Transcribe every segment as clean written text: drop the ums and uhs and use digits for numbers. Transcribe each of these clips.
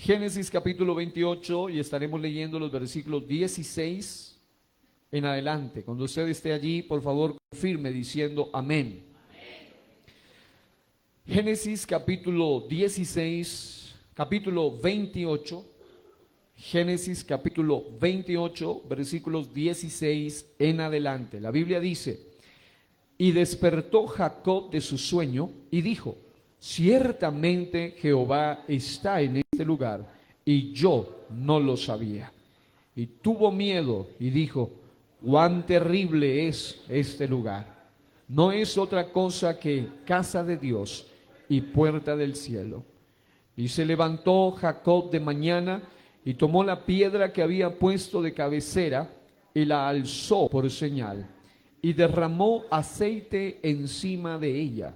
Génesis capítulo 28 y estaremos leyendo los versículos 16 en adelante. Cuando usted esté allí, por favor, confirme diciendo amén. Génesis capítulo 16, capítulo 28, Génesis capítulo 28, versículos 16 en adelante. La Biblia dice: y despertó Jacob de su sueño y dijo: ciertamente Jehová está en este lugar, y yo no lo sabía. Y tuvo miedo y dijo: cuán terrible es este lugar. No es otra cosa que casa de Dios y puerta del cielo. Y se levantó Jacob de mañana y tomó la piedra que había puesto de cabecera y la alzó por señal, y derramó aceite encima de ella,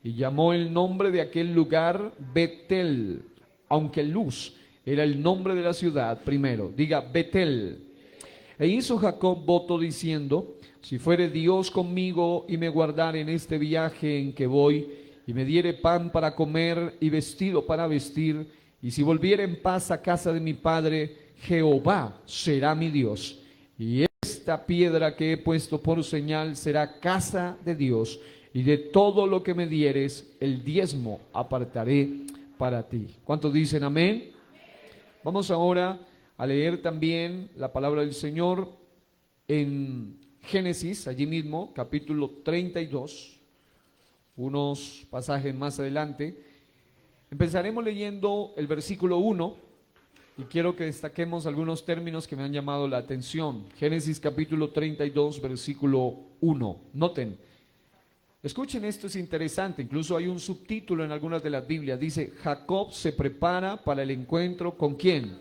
y llamó el nombre de aquel lugar Betel, aunque Luz era el nombre de la ciudad primero. Diga Betel. E hizo Jacob voto diciendo: si fuere Dios conmigo y me guardare en este viaje en que voy, y me diere pan para comer y vestido para vestir, y si volviere en paz a casa de mi padre, Jehová será mi Dios, y esta piedra que he puesto por señal será casa de Dios, y de todo lo que me dieres, el diezmo apartaré para ti. ¿Cuántos dicen amén? Vamos ahora a leer también la palabra del Señor en Génesis, allí mismo, capítulo 32, unos pasajes más adelante. Empezaremos leyendo el versículo 1 y quiero que destaquemos algunos términos que me han llamado la atención. Génesis capítulo 32, versículo 1. Noten, escuchen, esto es interesante, incluso hay un subtítulo en algunas de las Biblias, dice: Jacob se prepara para el encuentro ¿con quién?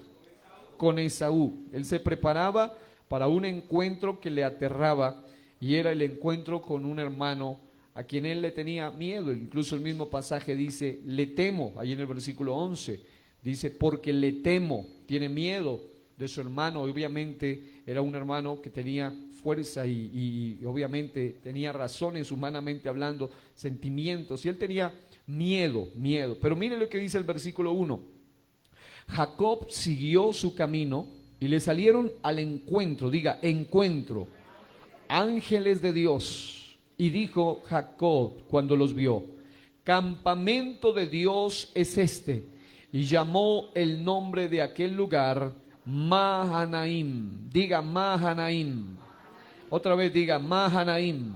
Con Esaú. Él se preparaba para un encuentro que le aterraba, y era el encuentro con un hermano a quien él le tenía miedo. Incluso el mismo pasaje dice: le temo, ahí en el versículo 11, dice: porque le temo, tiene miedo de su hermano. Obviamente era un hermano que tenía fuerza y obviamente tenía razones, humanamente hablando, sentimientos, y él tenía miedo. Pero mire lo que dice el versículo 1. Jacob siguió su camino y le salieron al encuentro, diga encuentro, ángeles de Dios. Y dijo Jacob cuando los vio: campamento de Dios es este. Y llamó el nombre de aquel lugar Mahanaim. Diga Mahanaim. Otra vez diga Mahanaim.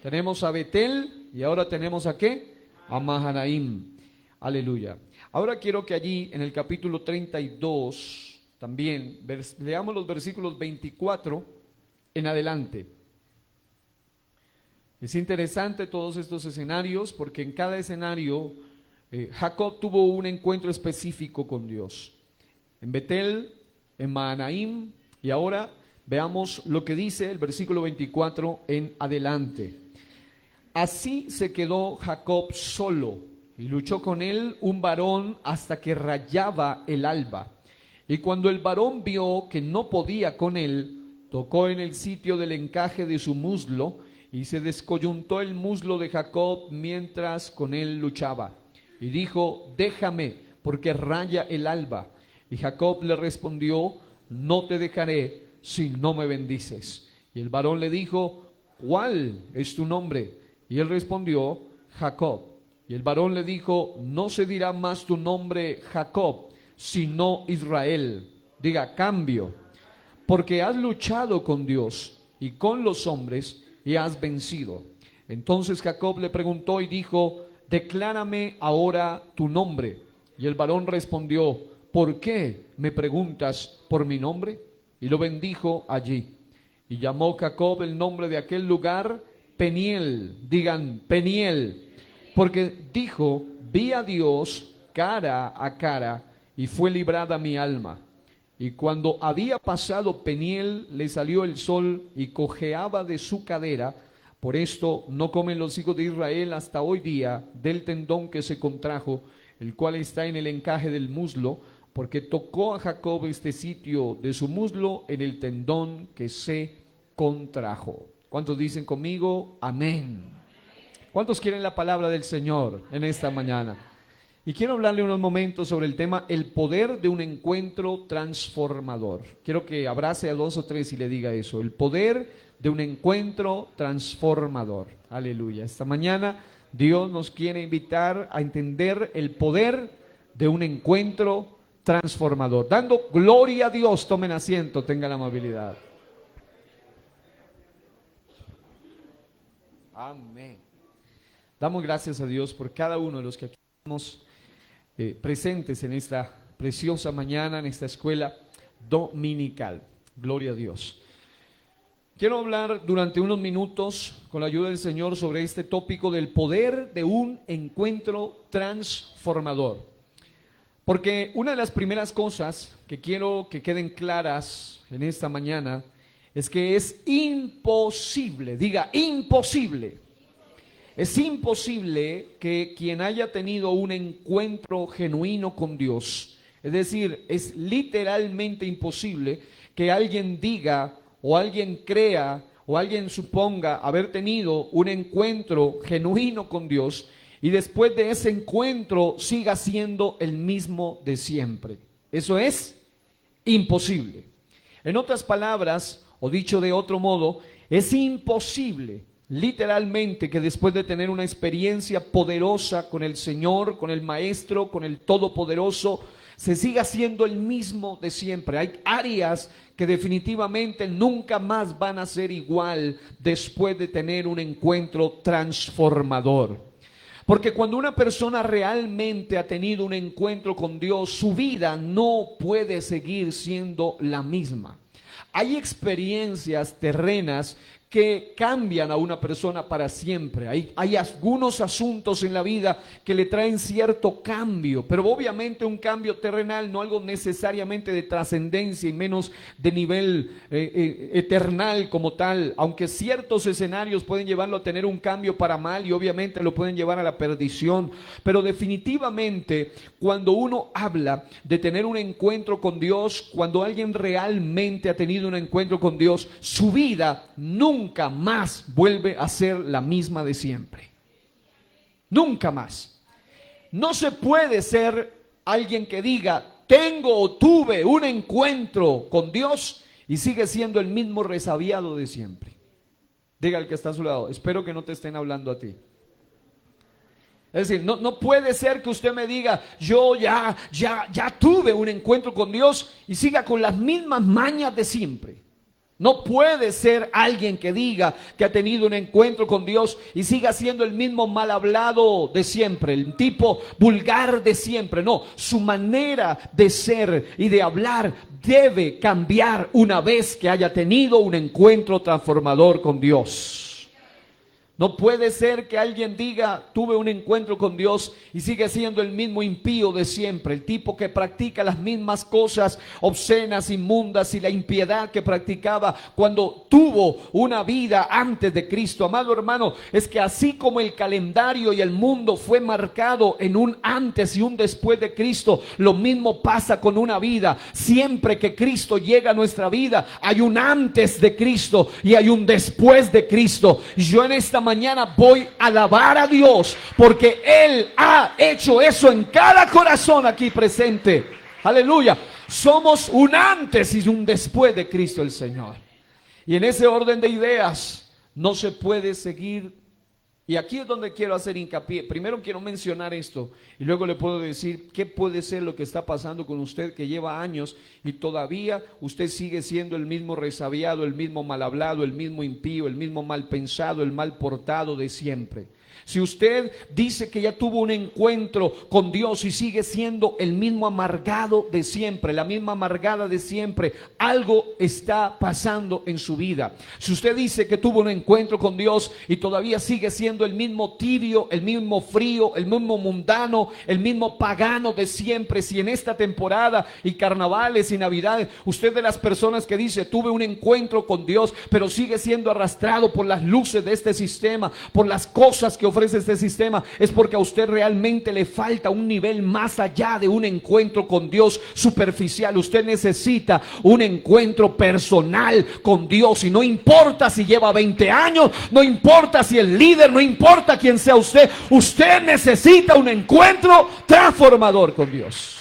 Tenemos a Betel y ahora tenemos a ¿qué? A Mahanaim. Aleluya. Ahora quiero que allí en el capítulo 32 también leamos los versículos 24 en adelante. Es interesante todos estos escenarios porque en cada escenario Jacob tuvo un encuentro específico con Dios. En Betel, en Mahanaim, y ahora veamos lo que dice el versículo 24 en adelante. Así se quedó Jacob solo, y luchó con él un varón hasta que rayaba el alba. Y cuando el varón vio que no podía con él, tocó en el sitio del encaje de su muslo, y se descoyuntó el muslo de Jacob mientras con él luchaba. Y dijo: déjame, porque raya el alba. Y Jacob le respondió: no te dejaré si no me bendices. Y el varón le dijo: ¿cuál es tu nombre? Y él respondió: Jacob. Y el varón le dijo: no se dirá más tu nombre Jacob, sino Israel. Diga cambio, porque has luchado con Dios y con los hombres y has vencido. Entonces Jacob le preguntó y dijo: declárame ahora tu nombre. Y el varón respondió: ¿por qué me preguntas por mi nombre? Y lo bendijo allí. Y llamó Jacob el nombre de aquel lugar Peniel. Digan Peniel, porque dijo: vi a Dios cara a cara y fue librada mi alma. Y cuando había pasado Peniel, le salió el sol y cojeaba de su cadera. Por esto no comen los hijos de Israel hasta hoy día del tendón que se contrajo, el cual está en el encaje del muslo, porque tocó a Jacob este sitio de su muslo en el tendón que se contrajo. ¿Cuántos dicen conmigo? Amén. ¿Cuántos quieren la palabra del Señor en esta mañana? Y quiero hablarle unos momentos sobre el tema el poder de un encuentro transformador. Quiero que abrace a 2 o 3 y le diga eso, el poder de un encuentro transformador. Aleluya. Esta mañana Dios nos quiere invitar a entender el poder de un encuentro transformador. Dando gloria a Dios, tomen asiento, tengan la amabilidad. Amén. Damos gracias a Dios por cada uno de los que aquí estamos presentes en esta preciosa mañana, en esta escuela dominical. Gloria a Dios. Quiero hablar durante unos minutos, con la ayuda del Señor, sobre este tópico del poder de un encuentro transformador. Porque una de las primeras cosas que quiero que queden claras en esta mañana es que es imposible, diga imposible. Es imposible que quien haya tenido un encuentro genuino con Dios, es decir, es literalmente imposible que alguien diga o alguien crea o alguien suponga haber tenido un encuentro genuino con Dios y después de ese encuentro siga siendo el mismo de siempre. Eso es imposible. En otras palabras, o dicho de otro modo, es imposible literalmente que después de tener una experiencia poderosa con el Señor, con el Maestro, con el Todopoderoso, se siga siendo el mismo de siempre. Hay áreas que definitivamente nunca más van a ser igual después de tener un encuentro transformador. Porque cuando una persona realmente ha tenido un encuentro con Dios, su vida no puede seguir siendo la misma. Hay experiencias terrenas que cambian a una persona para siempre. Hay algunos asuntos en la vida que le traen cierto cambio, pero obviamente un cambio terrenal, no algo necesariamente de trascendencia y menos de nivel eternal como tal, aunque ciertos escenarios pueden llevarlo a tener un cambio para mal y obviamente lo pueden llevar a la perdición, pero definitivamente cuando uno habla de tener un encuentro con Dios, cuando alguien realmente ha tenido un encuentro con Dios, su vida nunca más vuelve a ser la misma de siempre. Nunca más. No se puede ser alguien que diga, tengo o tuve un encuentro con Dios y sigue siendo el mismo resabiado de siempre. Diga al que está a su lado, espero que no te estén hablando a ti. Es decir, no puede ser que usted me diga, yo ya tuve un encuentro con Dios y siga con las mismas mañas de siempre. No puede ser alguien que diga que ha tenido un encuentro con Dios y siga siendo el mismo mal hablado de siempre, el tipo vulgar de siempre. No, su manera de ser y de hablar debe cambiar una vez que haya tenido un encuentro transformador con Dios. No puede ser que alguien diga, tuve un encuentro con Dios y sigue siendo el mismo impío de siempre, el tipo que practica las mismas cosas obscenas, inmundas y la impiedad que practicaba cuando tuvo una vida antes de Cristo. Amado hermano, es que así como el calendario y el mundo fue marcado en un antes y un después de Cristo, lo mismo pasa con una vida. Siempre que Cristo llega a nuestra vida, hay un antes de Cristo y hay un después de Cristo. Yo en esta mañana voy a alabar a Dios porque Él ha hecho eso en cada corazón aquí presente. Aleluya. Somos un antes y un después de Cristo el Señor. Y en ese orden de ideas no se puede seguir. Y aquí es donde quiero hacer hincapié. Primero quiero mencionar esto y luego le puedo decir qué puede ser lo que está pasando con usted que lleva años y todavía usted sigue siendo el mismo resabiado, el mismo mal hablado, el mismo impío, el mismo mal pensado, el mal portado de siempre. Si usted dice que ya tuvo un encuentro con Dios y sigue siendo el mismo amargado de siempre, la misma amargada de siempre, algo está pasando en su vida. Si usted dice que tuvo un encuentro con Dios y todavía sigue siendo el mismo tibio, el mismo frío, el mismo mundano, el mismo pagano de siempre, si en esta temporada y carnavales y navidades, usted de las personas que dice tuve un encuentro con Dios, pero sigue siendo arrastrado por las luces de este sistema, por las cosas que que ofrece este sistema, es porque a usted realmente le falta un nivel más allá de un encuentro con Dios superficial. Usted necesita un encuentro personal con Dios, y no importa si lleva 20 años, no importa si el líder, no importa quién sea usted, usted necesita un encuentro transformador con Dios.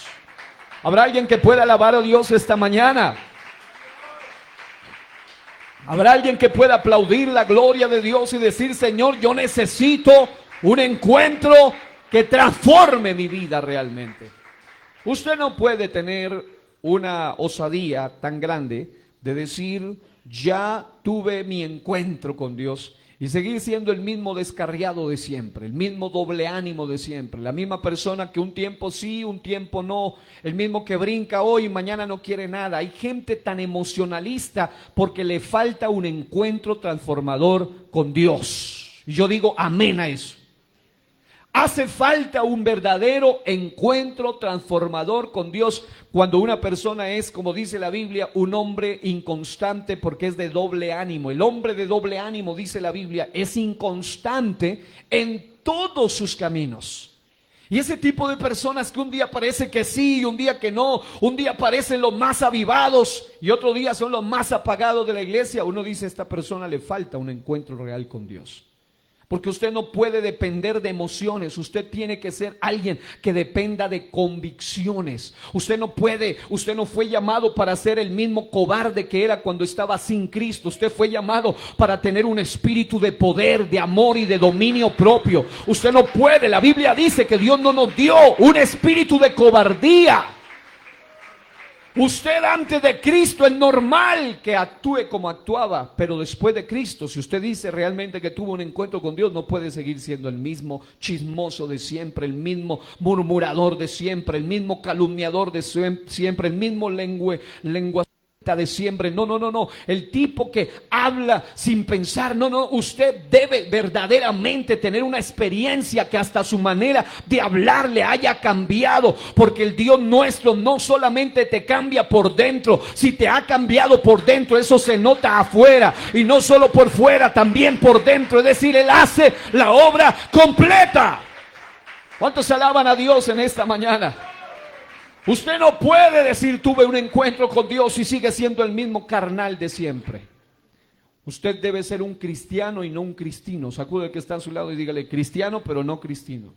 ¿Habrá alguien que pueda alabar a Dios esta mañana? ¿Habrá alguien que pueda aplaudir la gloria de Dios y decir: Señor, yo necesito un encuentro que transforme mi vida realmente? Usted no puede tener una osadía tan grande de decir: ya tuve mi encuentro con Dios, y seguir siendo el mismo descarriado de siempre, el mismo doble ánimo de siempre, la misma persona que un tiempo sí, un tiempo no, el mismo que brinca hoy y mañana no quiere nada. Hay gente tan emocionalista porque le falta un encuentro transformador con Dios. Y yo digo amén a eso. Hace falta un verdadero encuentro transformador con Dios cuando una persona es, como dice la Biblia, un hombre inconstante, porque es de doble ánimo. El hombre de doble ánimo, dice la Biblia, es inconstante en todos sus caminos. Y ese tipo de personas que un día parece que sí y un día que no, un día parecen los más avivados y otro día son los más apagados de la iglesia, uno dice: a esta persona le falta un encuentro real con Dios. Porque usted no puede depender de emociones, usted tiene que ser alguien que dependa de convicciones. Usted no fue llamado para ser el mismo cobarde que era cuando estaba sin Cristo. Usted fue llamado para tener un espíritu de poder, de amor y de dominio propio. Usted no puede, la Biblia dice que Dios no nos dio un espíritu de cobardía. Usted antes de Cristo es normal que actúe como actuaba, pero después de Cristo, si usted dice realmente que tuvo un encuentro con Dios, no puede seguir siendo el mismo chismoso de siempre, el mismo murmurador de siempre, el mismo calumniador de siempre, el mismo lengua de siempre. No. El tipo que habla sin pensar. No. Usted debe verdaderamente tener una experiencia que hasta su manera de hablar le haya cambiado, porque el Dios nuestro no solamente te cambia por dentro. Si te ha cambiado por dentro, eso se nota afuera, y no solo por fuera, también por dentro. Es decir, Él hace la obra completa. ¿Cuántos alaban a Dios en esta mañana? Usted no puede decir: tuve un encuentro con Dios, y sigue siendo el mismo carnal de siempre. Usted debe ser un cristiano y no un cristino. Sacude al que está a su lado y dígale: cristiano pero no cristino.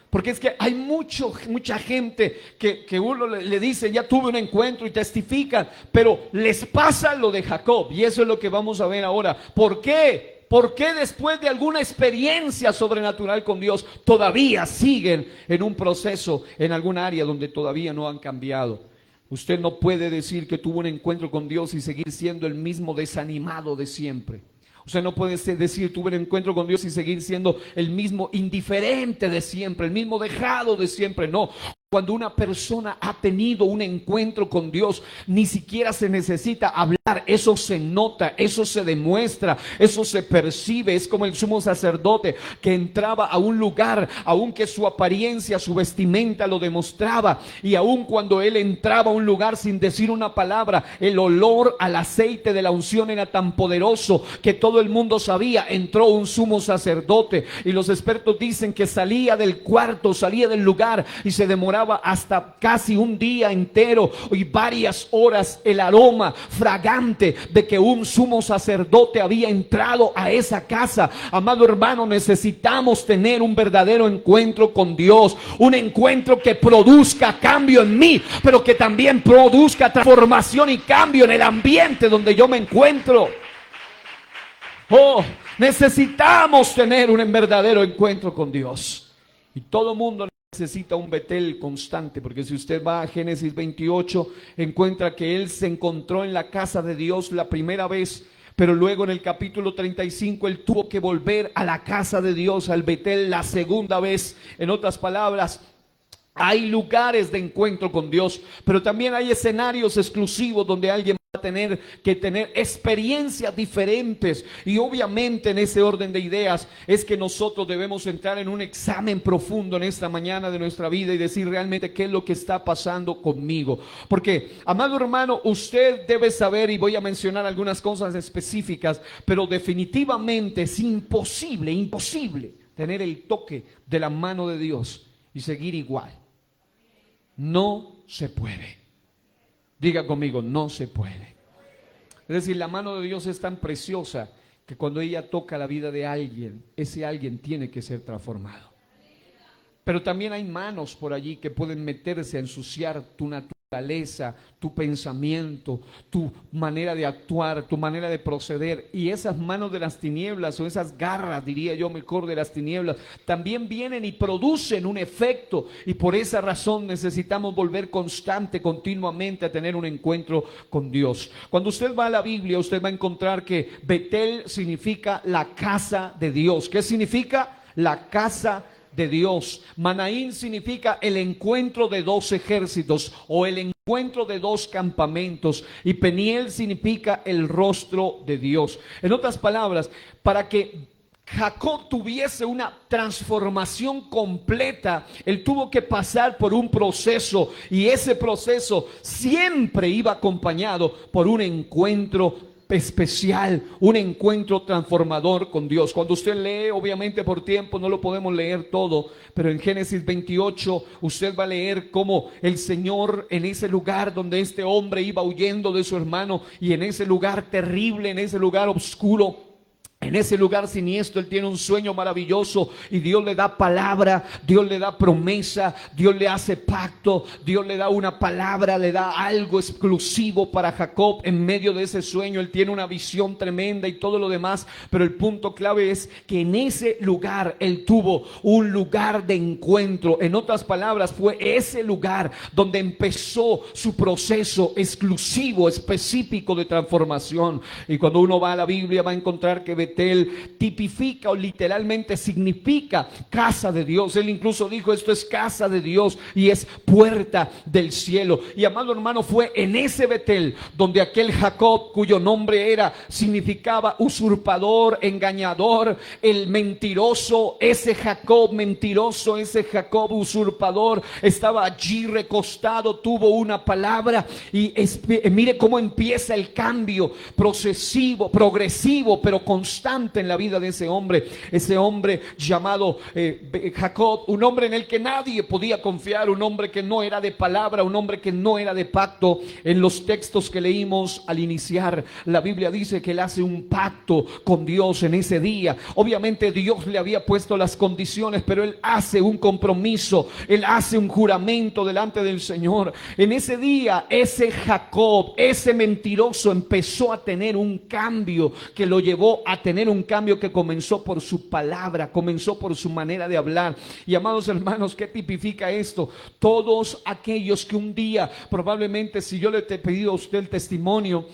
Porque es que hay mucha gente que uno le dice: ya tuve un encuentro, y testifican, pero les pasa lo de Jacob, y eso es lo que vamos a ver ahora. ¿Por qué? ¿Por qué después de alguna experiencia sobrenatural con Dios todavía siguen en un proceso en algún área donde todavía no han cambiado? Usted no puede decir que tuvo un encuentro con Dios y seguir siendo el mismo desanimado de siempre. Usted no puede decir: tuve un encuentro con Dios y seguir siendo el mismo indiferente de siempre, el mismo dejado de siempre. No. Cuando una persona ha tenido un encuentro con Dios, ni siquiera se necesita hablar. Eso se nota, eso se demuestra, eso se percibe. Es como el sumo sacerdote que entraba a un lugar, aunque su apariencia, su vestimenta lo demostraba, y aun cuando él entraba a un lugar sin decir una palabra, el olor al aceite de la unción era tan poderoso que todo el mundo sabía: entró un sumo sacerdote. Y los expertos dicen que salía del cuarto, salía del lugar, y se demoraba hasta casi un día entero y varias horas el aroma fragante de que un sumo sacerdote había entrado a esa casa. Amado hermano, necesitamos tener un verdadero encuentro con Dios, un encuentro que produzca cambio en mí, pero que también produzca transformación y cambio en el ambiente donde yo me encuentro. Necesitamos tener un verdadero encuentro con Dios, y todo mundo necesita un Betel constante, porque si usted va a Génesis 28, encuentra que él se encontró en la casa de Dios la primera vez, pero luego en el capítulo 35 él tuvo que volver a la casa de Dios, al Betel, la segunda vez. En otras palabras, hay lugares de encuentro con Dios, pero también hay escenarios exclusivos donde alguien tener que tener experiencias diferentes, y obviamente en ese orden de ideas es que nosotros debemos entrar en un examen profundo en esta mañana de nuestra vida y decir realmente qué es lo que está pasando conmigo, porque amado hermano, usted debe saber, y voy a mencionar algunas cosas específicas, pero definitivamente es imposible tener el toque de la mano de Dios y seguir igual. No se puede. Diga conmigo, no se puede. Es decir, la mano de Dios es tan preciosa que cuando ella toca la vida de alguien, ese alguien tiene que ser transformado. Pero también hay manos por allí que pueden meterse a ensuciar tu naturaleza, tu pensamiento, tu manera de actuar, tu manera de proceder. Y esas manos de las tinieblas, o esas garras, diría yo mejor, de las tinieblas, también vienen y producen un efecto. Y por esa razón necesitamos volver continuamente a tener un encuentro con Dios. Cuando usted va a la Biblia, usted va a encontrar que Betel significa la casa de Dios. ¿Qué significa? La casa de Dios. Manaín significa el encuentro de dos ejércitos o el encuentro de dos campamentos, y Peniel significa el rostro de Dios. En otras palabras, para que Jacob tuviese una transformación completa, él tuvo que pasar por un proceso, y ese proceso siempre iba acompañado por un encuentro especial, un encuentro transformador con Dios. Cuando usted lee, obviamente por tiempo no lo podemos leer todo, pero en Génesis 28 usted va a leer cómo el Señor, en ese lugar donde este hombre iba huyendo de su hermano, y en ese lugar terrible, en ese lugar oscuro, en ese lugar siniestro, él tiene un sueño maravilloso, y Dios le da palabra, Dios le da promesa, Dios le hace pacto, Dios le da una palabra, le da algo exclusivo para Jacob. En medio de ese sueño él tiene una visión tremenda y todo lo demás, pero el punto clave es que en ese lugar él tuvo un lugar de encuentro. En otras palabras, fue ese lugar donde empezó su proceso exclusivo, específico de transformación. Y cuando uno va a la Biblia va a encontrar que Betel tipifica o literalmente significa casa de Dios. Él incluso dijo: esto es casa de Dios y es puerta del cielo. Y amado hermano, fue en ese Betel donde aquel Jacob, cuyo nombre significaba usurpador, engañador, el mentiroso, ese Jacob mentiroso, ese Jacob usurpador, estaba allí recostado, tuvo una palabra. Y mire cómo empieza el cambio progresivo, pero constante en la vida de ese hombre llamado Jacob, un hombre en el que nadie podía confiar, un hombre que no era de palabra, un hombre que no era de pacto. En los textos que leímos al iniciar, la Biblia dice que él hace un pacto con Dios en ese día. Obviamente Dios le había puesto las condiciones, pero él hace un compromiso, él hace un juramento delante del Señor. En ese día, ese Jacob, ese mentiroso, empezó a tener un cambio que lo llevó a tener un cambio que comenzó por su palabra, comenzó por su manera de hablar. Y amados hermanos, ¿qué tipifica esto? Todos aquellos que un día, probablemente, si yo le he pedido a usted el testimonio,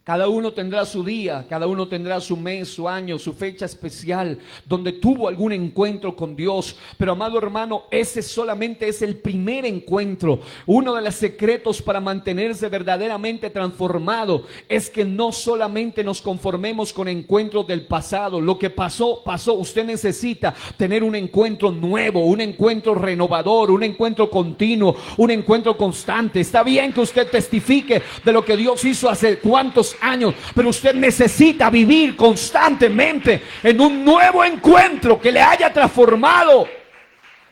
cada uno tendrá su día, cada uno tendrá su mes, su año, su fecha especial, donde tuvo algún encuentro con Dios. Pero amado hermano, ese solamente es el primer encuentro. Uno de los secretos para mantenerse verdaderamente transformado es que no solamente nos conformemos con encuentros del pasado. Lo que pasó, pasó. Usted necesita tener un encuentro nuevo, un encuentro renovador, un encuentro continuo, un encuentro constante. Está bien que usted testifique de lo que Dios hizo hace cuántos años, pero usted necesita vivir constantemente en un nuevo encuentro que le haya transformado,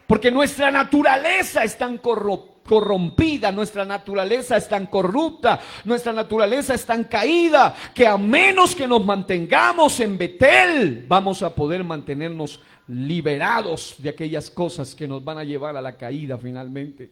porque nuestra naturaleza es tan corrompida, nuestra naturaleza es tan corrupta, nuestra naturaleza es tan caída, que a menos que nos mantengamos en Betel, vamos a poder mantenernos liberados de aquellas cosas que nos van a llevar a la caída finalmente.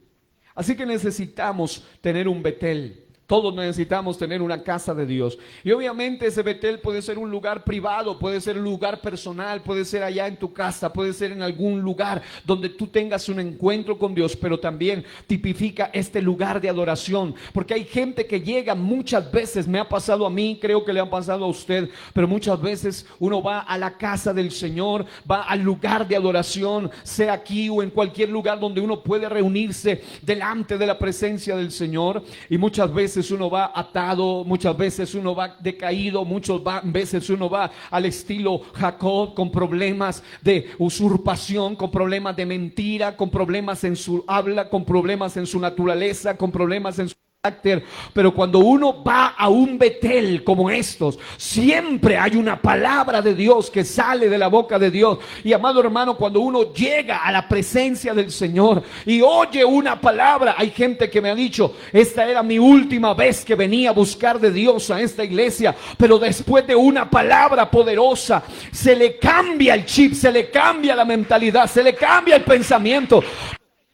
Así que necesitamos tener un Betel. Todos necesitamos tener una casa de Dios. Y obviamente ese Betel puede ser un lugar privado, puede ser un lugar personal, puede ser allá en tu casa, puede ser en algún lugar donde tú tengas un encuentro con Dios, pero también tipifica este lugar de adoración. Porque hay gente que llega muchas veces, me ha pasado a mí, creo que le ha pasado a usted, pero muchas veces uno va a la casa del Señor, va al lugar de adoración, sea aquí o en cualquier lugar donde uno puede reunirse delante de la presencia del Señor, y muchas veces veces uno va atado, muchas veces uno va decaído, veces uno va al estilo Jacob, con problemas de usurpación, con problemas de mentira, con problemas en su habla, con problemas en su naturaleza, con problemas en su carácter. Pero cuando uno va a un Betel como estos, siempre hay una palabra de Dios que sale de la boca de Dios. Y amado hermano, cuando uno llega a la presencia del Señor y oye una palabra, hay gente que me ha dicho: esta era mi última vez que venía a buscar de Dios a esta iglesia, pero después de una palabra poderosa se le cambia el chip, se le cambia la mentalidad, se le cambia el pensamiento.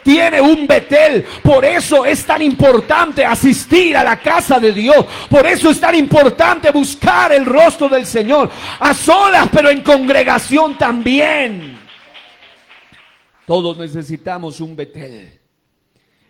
Tiene un Betel. Por eso es tan importante asistir a la casa de Dios. Por eso es tan importante buscar el rostro del Señor, a solas pero en congregación también. Todos necesitamos un Betel.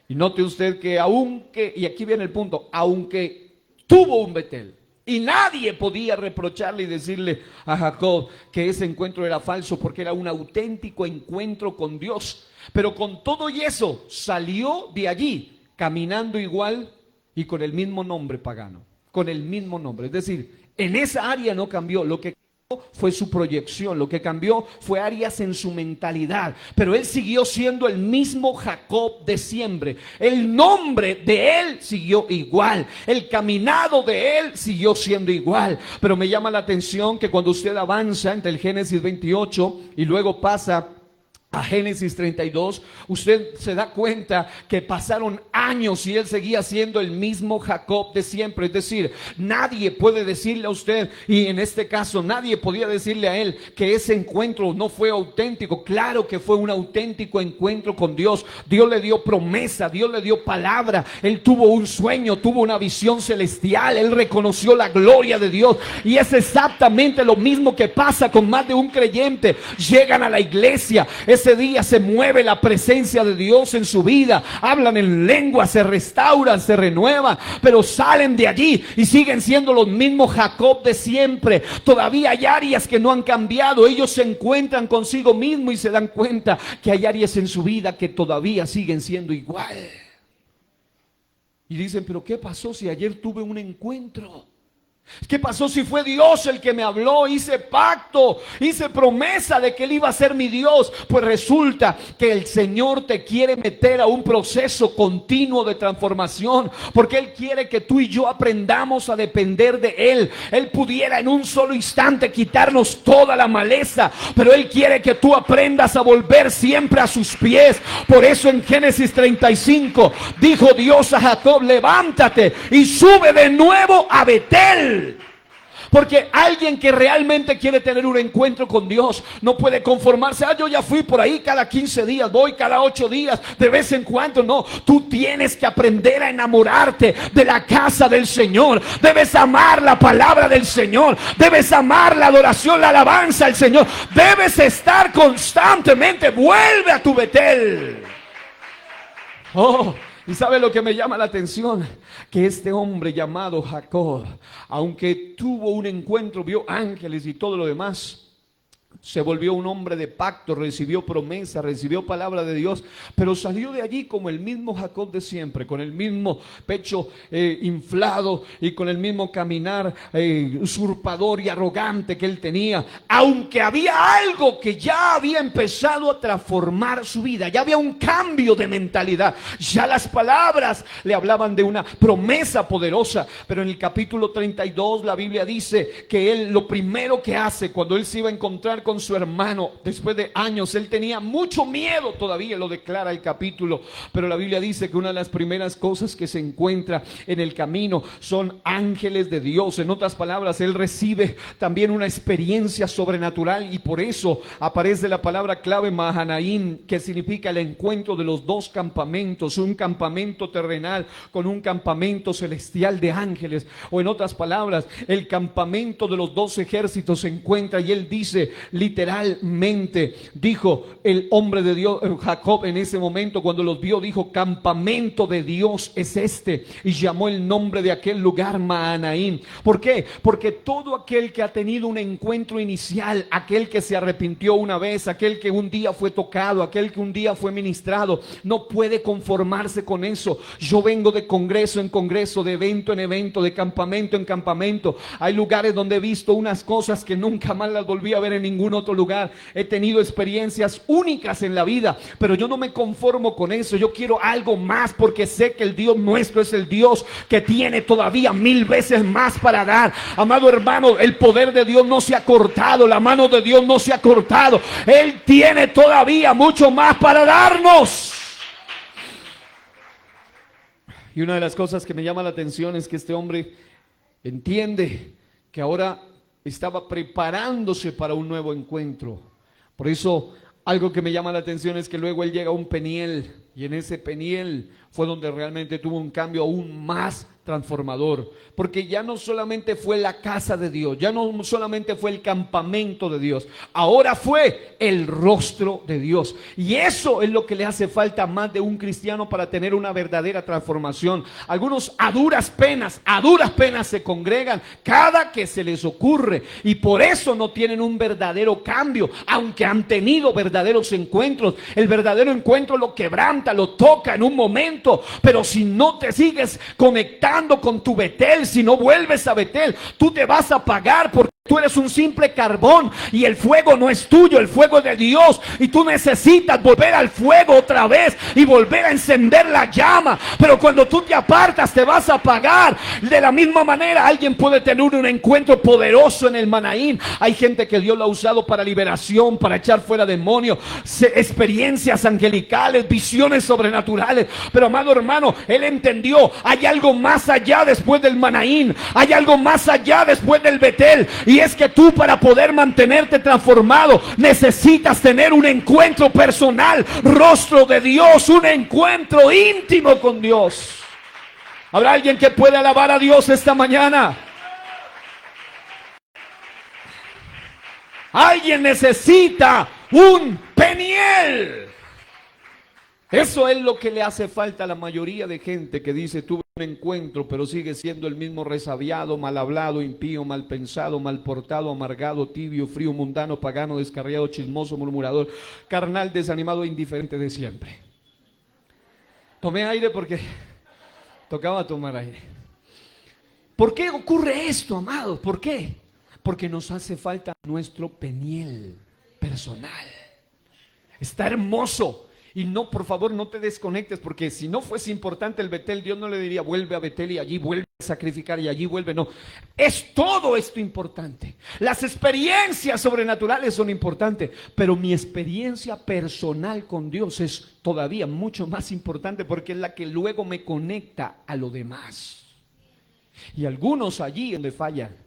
Y note usted que aunque, y aquí viene el punto, aunque tuvo un Betel y nadie podía reprocharle y decirle a Jacob que ese encuentro era falso, porque era un auténtico encuentro con Dios. Pero con todo y eso salió de allí caminando igual y con el mismo nombre pagano, con el mismo nombre. Es decir, en esa área no cambió. Lo que cambió fue su proyección, lo que cambió fue áreas en su mentalidad. Pero él siguió siendo el mismo Jacob de siempre. El nombre de él siguió igual, el caminado de él siguió siendo igual. Pero me llama la atención que cuando usted avanza entre el Génesis 28 y luego pasa a Génesis 32, usted se da cuenta que pasaron años y él seguía siendo el mismo Jacob de siempre. Es decir, nadie puede decirle a usted, y en este caso nadie podía decirle a él, que ese encuentro no fue auténtico. Claro que fue un auténtico encuentro con Dios. Dios le dio promesa, Dios le dio palabra, él tuvo un sueño, tuvo una visión celestial, él reconoció la gloria de Dios. Y es exactamente lo mismo que pasa con más de un creyente. Llegan a la iglesia, ese día se mueve la presencia de Dios en su vida, hablan en lengua, se restauran, se renuevan, pero salen de allí y siguen siendo los mismos Jacob de siempre. Todavía hay áreas que no han cambiado. Ellos se encuentran consigo mismos y se dan cuenta que hay áreas en su vida que todavía siguen siendo igual. Y dicen: pero ¿qué pasó si ayer tuve un encuentro? ¿Qué pasó si fue Dios el que me habló? Hice pacto, hice promesa de que Él iba a ser mi Dios. Pues resulta que el Señor te quiere meter a un proceso continuo de transformación, porque Él quiere que tú y yo aprendamos a depender de Él. Él pudiera en un solo instante quitarnos toda la maleza, pero Él quiere que tú aprendas a volver siempre a sus pies. Por eso en Génesis 35 dijo Dios a Jacob: levántate y sube de nuevo a Betel. Porque alguien que realmente quiere tener un encuentro con Dios no puede conformarse: yo ya fui por ahí cada 15 días, voy cada 8 días, de vez en cuando. No, tú tienes que aprender a enamorarte de la casa del Señor. Debes amar la palabra del Señor, debes amar la adoración, la alabanza al Señor. Debes estar constantemente. Vuelve a tu Betel. ¿Y sabe lo que me llama la atención? Que este hombre llamado Jacob, aunque tuvo un encuentro, vio ángeles y todo lo demás, se volvió un hombre de pacto, recibió promesa, recibió palabra de Dios, pero salió de allí como el mismo Jacob de siempre, con el mismo pecho inflado y con el mismo caminar usurpador y arrogante que él tenía. Aunque había algo que ya había empezado a transformar su vida, ya había un cambio de mentalidad, ya las palabras le hablaban de una promesa poderosa. Pero en el capítulo 32 la Biblia dice que él, lo primero que hace cuando él se iba a encontrar con su hermano, después de años, él tenía mucho miedo, todavía lo declara el capítulo, pero la Biblia dice que una de las primeras cosas que se encuentra en el camino son ángeles de Dios. En otras palabras, él recibe también una experiencia sobrenatural, y por eso aparece la palabra clave Mahanaim, que significa el encuentro de los dos campamentos, un campamento terrenal con un campamento celestial de ángeles. O en otras palabras, el campamento de los dos ejércitos se encuentra, y él dice: literalmente dijo el hombre de Dios, Jacob, en ese momento cuando los vio, dijo: campamento de Dios es este, y llamó el nombre de aquel lugar Mahanaim. ¿Por qué? Porque todo aquel que ha tenido un encuentro inicial, aquel que se arrepintió una vez, aquel que un día fue tocado, aquel que un día fue ministrado, no puede conformarse con eso. Yo vengo de congreso en congreso, de evento en evento, de campamento en campamento. Hay lugares donde he visto unas cosas que nunca más las volví a ver en ningún otro lugar. He tenido experiencias únicas en la vida, pero yo no me conformo con eso. Yo quiero algo más, porque sé que el Dios nuestro es el Dios que tiene todavía 1000 veces más para dar. Amado hermano, el poder de Dios no se ha cortado, la mano de Dios no se ha cortado. Él tiene todavía mucho más para darnos. Y una de las cosas que me llama la atención es que este hombre entiende que ahora estaba preparándose para un nuevo encuentro. Por eso algo que me llama la atención es que luego él llega a un Peniel, y en ese Peniel fue donde realmente tuvo un cambio aún más transformador, porque ya no solamente fue la casa de Dios, ya no solamente fue el campamento de Dios, ahora fue el rostro de Dios. Y eso es lo que le hace falta más de un cristiano para tener una verdadera transformación. Algunos a duras penas se congregan cada que se les ocurre, y por eso no tienen un verdadero cambio, aunque han tenido verdaderos encuentros. El verdadero encuentro lo quebranta, lo toca en un momento, pero si no te sigues conectando con tu Betel, si no vuelves a Betel, tú te vas a apagar, porque tú eres un simple carbón y el fuego no es tuyo, el fuego es de Dios, y tú necesitas volver al fuego otra vez y volver a encender la llama. Pero cuando tú te apartas, te vas a apagar. De la misma manera, alguien puede tener un encuentro poderoso en el Mahanaim. Hay gente que Dios lo ha usado para liberación, para echar fuera demonios, experiencias angelicales, visiones sobrenaturales. Pero amado hermano, él entendió, hay algo más allá después del Mahanaim, hay algo más allá después del Betel. Y es que tú, para poder mantenerte transformado, necesitas tener un encuentro personal, rostro de Dios, un encuentro íntimo con Dios. ¿Habrá alguien que pueda alabar a Dios esta mañana? Alguien necesita un Peniel. Eso es lo que le hace falta a la mayoría de gente que dice: tuve un encuentro, pero sigue siendo el mismo resabiado, mal hablado, impío, mal pensado, mal portado, amargado, tibio, frío, mundano, pagano, descarriado, chismoso, murmurador, carnal, desanimado, indiferente de siempre. Tomé aire porque tocaba tomar aire. ¿Por qué ocurre esto, amados? ¿Por qué? Porque nos hace falta nuestro Peniel personal. Está hermoso. Y no, por favor, no te desconectes, porque si no fuese importante el Betel, Dios no le diría: vuelve a Betel y allí vuelve a sacrificar y allí vuelve. No, es todo esto importante. Las experiencias sobrenaturales son importantes, pero mi experiencia personal con Dios es todavía mucho más importante, porque es la que luego me conecta a lo demás. Y algunos allí donde fallan.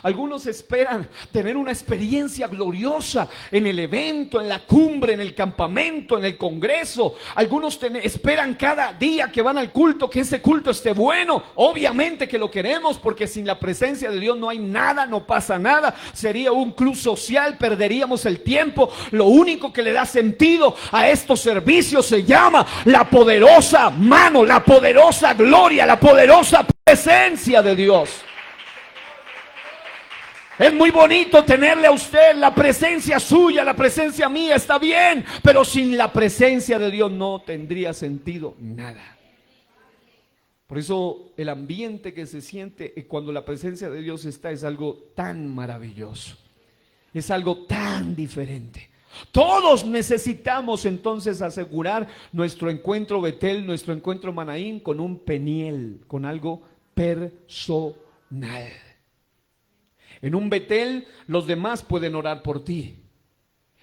Algunos esperan tener una experiencia gloriosa en el evento, en la cumbre, en el campamento, en el congreso. Algunos esperan cada día que van al culto que ese culto esté bueno. Obviamente que lo queremos, porque sin la presencia de Dios no hay nada, no pasa nada. Sería un club social, perderíamos el tiempo. Lo único que le da sentido a estos servicios se llama la poderosa mano, la poderosa gloria, la poderosa presencia de Dios. Es muy bonito tenerle a usted, la presencia suya, la presencia mía, está bien, pero sin la presencia de Dios no tendría sentido nada. Por eso el ambiente que se siente cuando la presencia de Dios está es algo tan maravilloso, es algo tan diferente. Todos necesitamos entonces asegurar nuestro encuentro Betel, nuestro encuentro Mahanaim con un Peniel, con algo personal. En un Betel los demás pueden orar por ti.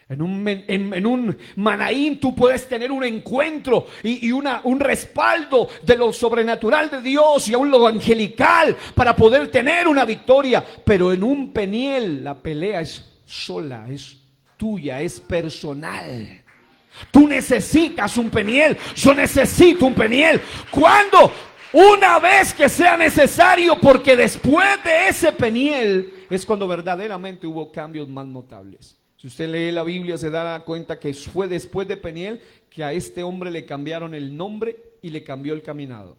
En un Mahanaim tú puedes tener un encuentro y un respaldo de lo sobrenatural de Dios y aún lo angelical para poder tener una victoria. Pero en un Peniel la pelea es sola, es tuya, es personal. Tú necesitas un Peniel, yo necesito un Peniel. ¿Cuándo? Una vez que sea necesario, porque después de ese Peniel es cuando verdaderamente hubo cambios más notables. Si usted lee la Biblia se dará cuenta que fue después de Peniel que a este hombre le cambiaron el nombre y le cambió el caminado.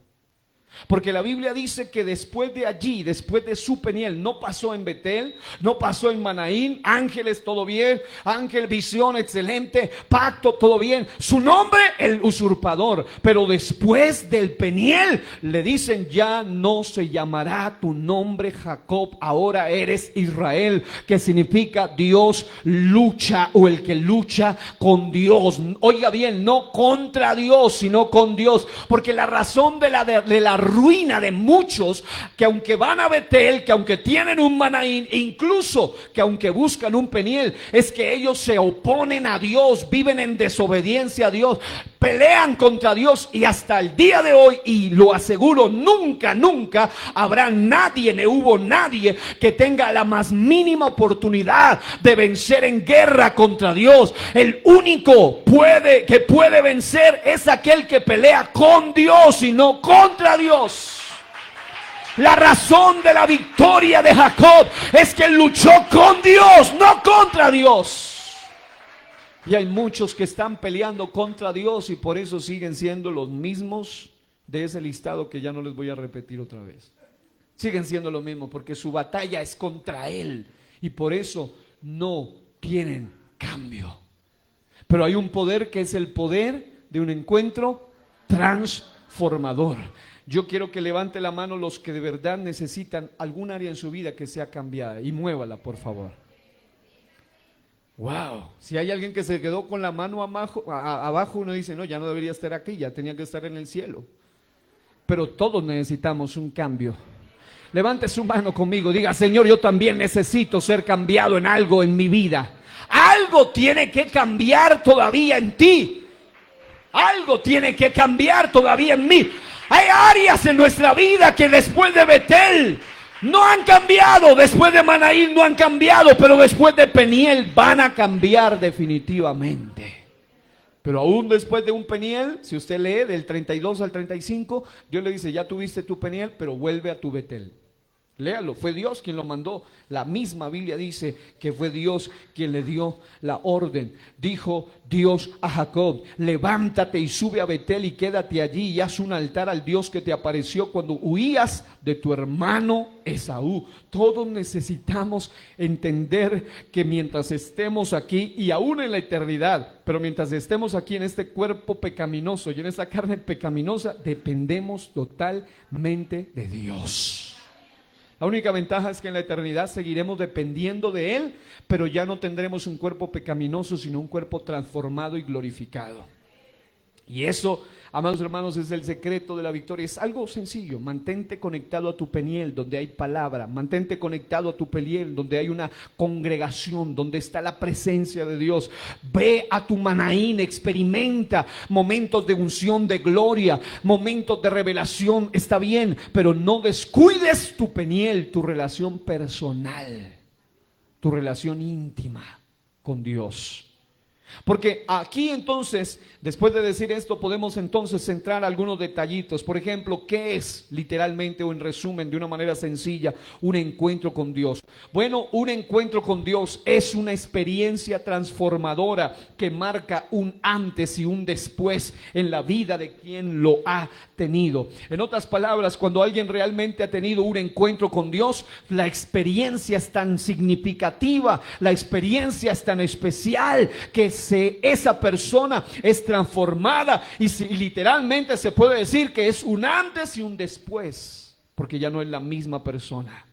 Porque la Biblia dice que después de allí, después de su Peniel, no pasó en Betel, no pasó en Manaín, ángeles, todo bien, ángel, visión, excelente, pacto, todo bien, su nombre, el usurpador. Pero después del Peniel, le dicen, ya no se llamará tu nombre Jacob, ahora eres Israel, que significa Dios lucha, o el que lucha con Dios. Oiga bien, no contra Dios, sino con Dios, porque la razón de la ruina de muchos, que aunque van a Betel, que aunque tienen un Manaín, incluso que aunque buscan un Peniel, es que ellos se oponen a Dios, viven en desobediencia a Dios, pelean contra Dios, y hasta el día de hoy, y lo aseguro, nunca habrá nadie, ni hubo nadie que tenga la más mínima oportunidad de vencer en guerra contra Dios. El único que puede vencer es aquel que pelea con Dios y no contra Dios. La razón de la victoria de Jacob es que él luchó con Dios, no contra Dios. Y hay muchos que están peleando contra Dios y por eso siguen siendo los mismos de ese listado que ya no les voy a repetir otra vez. Siguen siendo los mismos porque su batalla es contra él y por eso no tienen cambio. Pero hay un poder que es el poder de un encuentro transformador. Yo quiero que levante la mano los que de verdad necesitan algún área en su vida que sea cambiada y muévala, por favor. Wow, si hay alguien que se quedó con la mano abajo, uno dice, no, ya no debería estar aquí, ya tenía que estar en el cielo. Pero todos necesitamos un cambio. Levante su mano conmigo, diga, Señor, yo también necesito ser cambiado en algo en mi vida. Algo tiene que cambiar todavía en ti. Algo tiene que cambiar todavía en mí. Hay áreas en nuestra vida que después de Betel no han cambiado, después de Manaín no han cambiado, pero después de Peniel van a cambiar definitivamente. Pero aún después de un Peniel, si usted lee del 32 al 35, Dios le dice, ya tuviste tu Peniel, pero vuelve a tu Betel. Léalo, fue Dios quien lo mandó. La misma Biblia dice que fue Dios quien le dio la orden. Dijo Dios a Jacob, levántate y sube a Betel y quédate allí y haz un altar al Dios que te apareció cuando huías de tu hermano Esaú. Todos necesitamos entender que mientras estemos aquí y aún en la eternidad, pero mientras estemos aquí en este cuerpo pecaminoso y en esta carne pecaminosa, dependemos totalmente de Dios. La única ventaja es que en la eternidad seguiremos dependiendo de Él, pero ya no tendremos un cuerpo pecaminoso, sino un cuerpo transformado y glorificado. Y eso, amados hermanos, es el secreto de la victoria. Es algo sencillo. Mantente conectado a tu Peniel, donde hay palabra. Mantente conectado a tu Peniel, donde hay una congregación, donde está la presencia de Dios. Ve a tu Manaín, experimenta momentos de unción, de gloria, momentos de revelación. Está bien, pero no descuides tu Peniel, tu relación personal, tu relación íntima con Dios. Porque aquí entonces, después de decir esto, podemos entonces centrar algunos detallitos. Por ejemplo, ¿qué es literalmente o en resumen, de una manera sencilla, un encuentro con Dios? Bueno, un encuentro con Dios es una experiencia transformadora que marca un antes y un después en la vida de quien lo ha tenido. En otras palabras, cuando alguien realmente ha tenido un encuentro con Dios, la experiencia es tan significativa, la experiencia es tan especial que esa persona es transformada y literalmente se puede decir que es un antes y un después, porque ya no es la misma persona.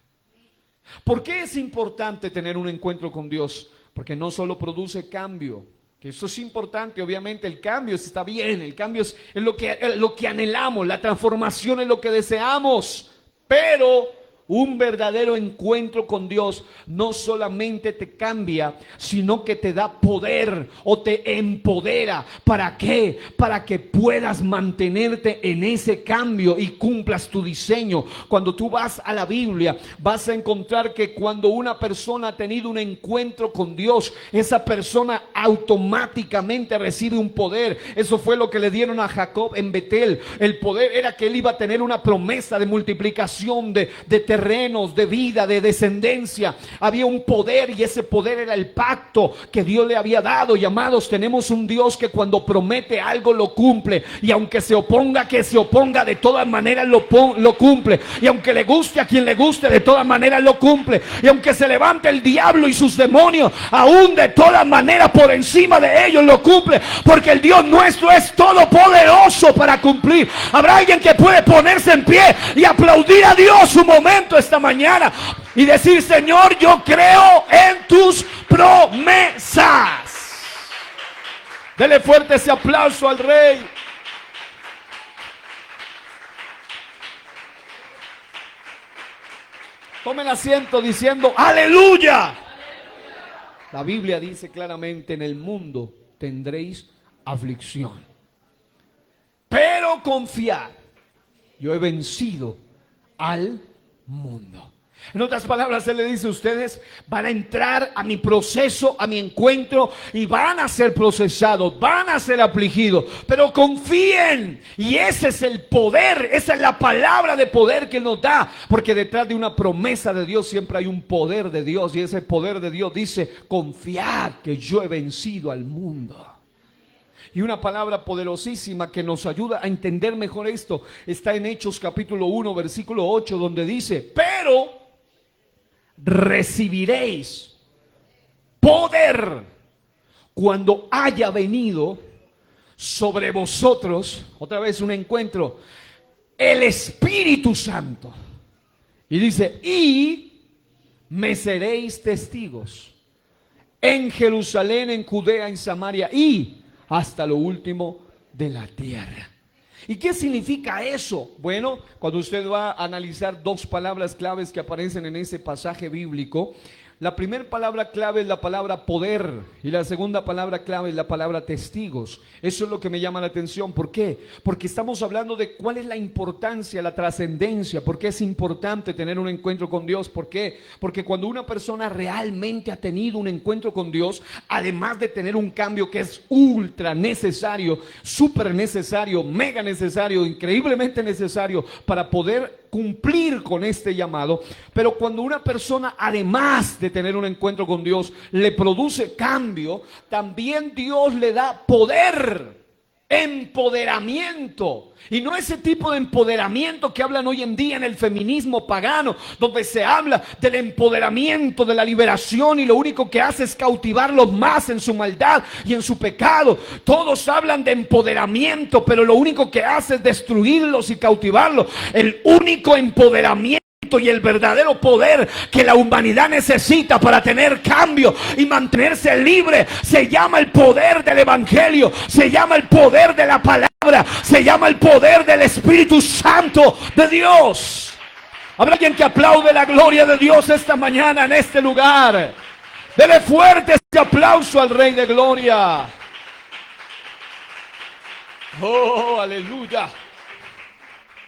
¿Por qué es importante tener un encuentro con Dios? Porque no solo produce cambio, que eso es importante, obviamente el cambio está bien, el cambio es lo que anhelamos, la transformación es lo que deseamos, pero un verdadero encuentro con Dios no solamente te cambia, sino que te da poder o te empodera. ¿Para qué? Para que puedas mantenerte en ese cambio y cumplas tu diseño. Cuando tú vas a la Biblia, vas a encontrar que cuando una persona ha tenido un encuentro con Dios, esa persona automáticamente recibe un poder. Eso fue lo que le dieron a Jacob en Betel. El poder era que él iba a tener una promesa de multiplicación, de terrenos, de vida, de descendencia. Había un poder y ese poder era el pacto que Dios le había dado. Y amados, tenemos un Dios que cuando promete algo lo cumple. Y aunque se oponga, que se oponga, de todas maneras lo cumple. Y aunque le guste a quien le guste, de todas maneras lo cumple. Y aunque se levante el diablo y sus demonios, aún de todas maneras por encima de ellos lo cumple. Porque el Dios nuestro es todopoderoso para cumplir. Habrá alguien que puede ponerse en pie y aplaudir a Dios un momento esta mañana y decir: Señor, yo creo en tus promesas. Dele fuerte ese aplauso al Rey. Tomen asiento diciendo: aleluya. La Biblia dice claramente: en el mundo tendréis aflicción, pero confiad, yo he vencido al mundo. En otras palabras, Él le dice: ustedes van a entrar a mi proceso, a mi encuentro, y van a ser procesados, van a ser afligidos, pero confíen. Y ese es el poder, esa es la palabra de poder que nos da, porque detrás de una promesa de Dios siempre hay un poder de Dios, y ese poder de Dios dice: confiad que yo he vencido al mundo. Y una palabra poderosísima que nos ayuda a entender mejor esto está en Hechos capítulo 1 versículo 8, donde dice: pero recibiréis poder cuando haya venido sobre vosotros, otra vez un encuentro, el Espíritu Santo. Y dice: y me seréis testigos en Jerusalén, en Judea, en Samaria y hasta lo último de la tierra. ¿Y qué significa eso? Bueno, cuando usted va a analizar dos palabras claves que aparecen en ese pasaje bíblico, la primera palabra clave es la palabra poder y la segunda palabra clave es la palabra testigos. Eso es lo que me llama la atención. ¿Por qué? Porque estamos hablando de cuál es la importancia, la trascendencia. ¿Por qué es importante tener un encuentro con Dios? ¿Por qué? Porque cuando una persona realmente ha tenido un encuentro con Dios, además de tener un cambio que es ultra necesario, súper necesario, mega necesario, increíblemente necesario para poder cumplir con este llamado, pero cuando una persona, además de tener un encuentro con Dios, le produce cambio, también Dios le da poder, empoderamiento. Y no ese tipo de empoderamiento que hablan hoy en día en el feminismo pagano, donde se habla del empoderamiento, de la liberación, y lo único que hace es cautivarlos más en su maldad y en su pecado. Todos hablan de empoderamiento, pero lo único que hace es destruirlos y cautivarlos. El único empoderamiento y el verdadero poder que la humanidad necesita para tener cambio y mantenerse libre se llama el poder del evangelio, se llama el poder de la palabra, se llama el poder del Espíritu Santo de Dios. Habrá alguien que aplaude la gloria de Dios esta mañana en este lugar. Dele fuerte este aplauso al Rey de Gloria. Oh, aleluya.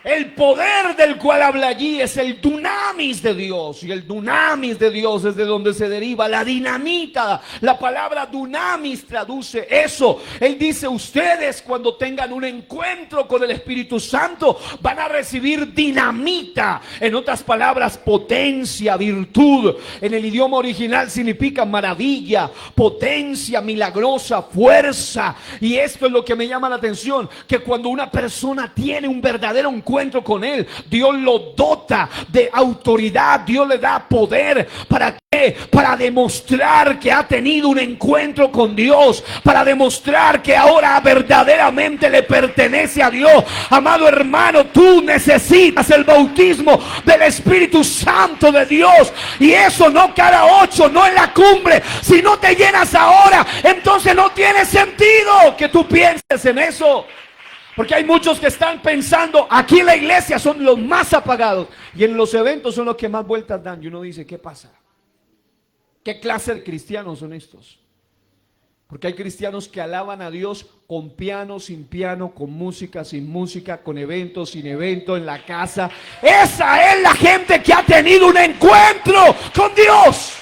El poder del cual habla allí es el dunamis de Dios. Y el dunamis de Dios es de donde se deriva la dinamita. La palabra dunamis traduce eso. Él dice: ustedes cuando tengan un encuentro con el Espíritu Santo van a recibir dinamita. En otras palabras, potencia, virtud. En el idioma original significa maravilla, potencia, milagrosa, fuerza. Y esto es lo que me llama la atención, que cuando una persona tiene un verdadero encuentro con Él, Dios lo dota de autoridad, Dios le da poder. ¿Para qué? Para demostrar que ha tenido un encuentro con Dios, para demostrar que ahora verdaderamente le pertenece a Dios. Amado hermano, tú necesitas el bautismo del Espíritu Santo de Dios, y eso no cada 8, no en la cumbre. Si no te llenas ahora, entonces no tiene sentido que tú pienses en eso. Porque hay muchos que están pensando: aquí en la iglesia son los más apagados y en los eventos son los que más vueltas dan. Y uno dice: ¿qué pasa? ¿Qué clase de cristianos son estos? Porque hay cristianos que alaban a Dios con piano, sin piano, con música, sin música, con evento, sin evento, en la casa. Esa es la gente que ha tenido un encuentro con Dios.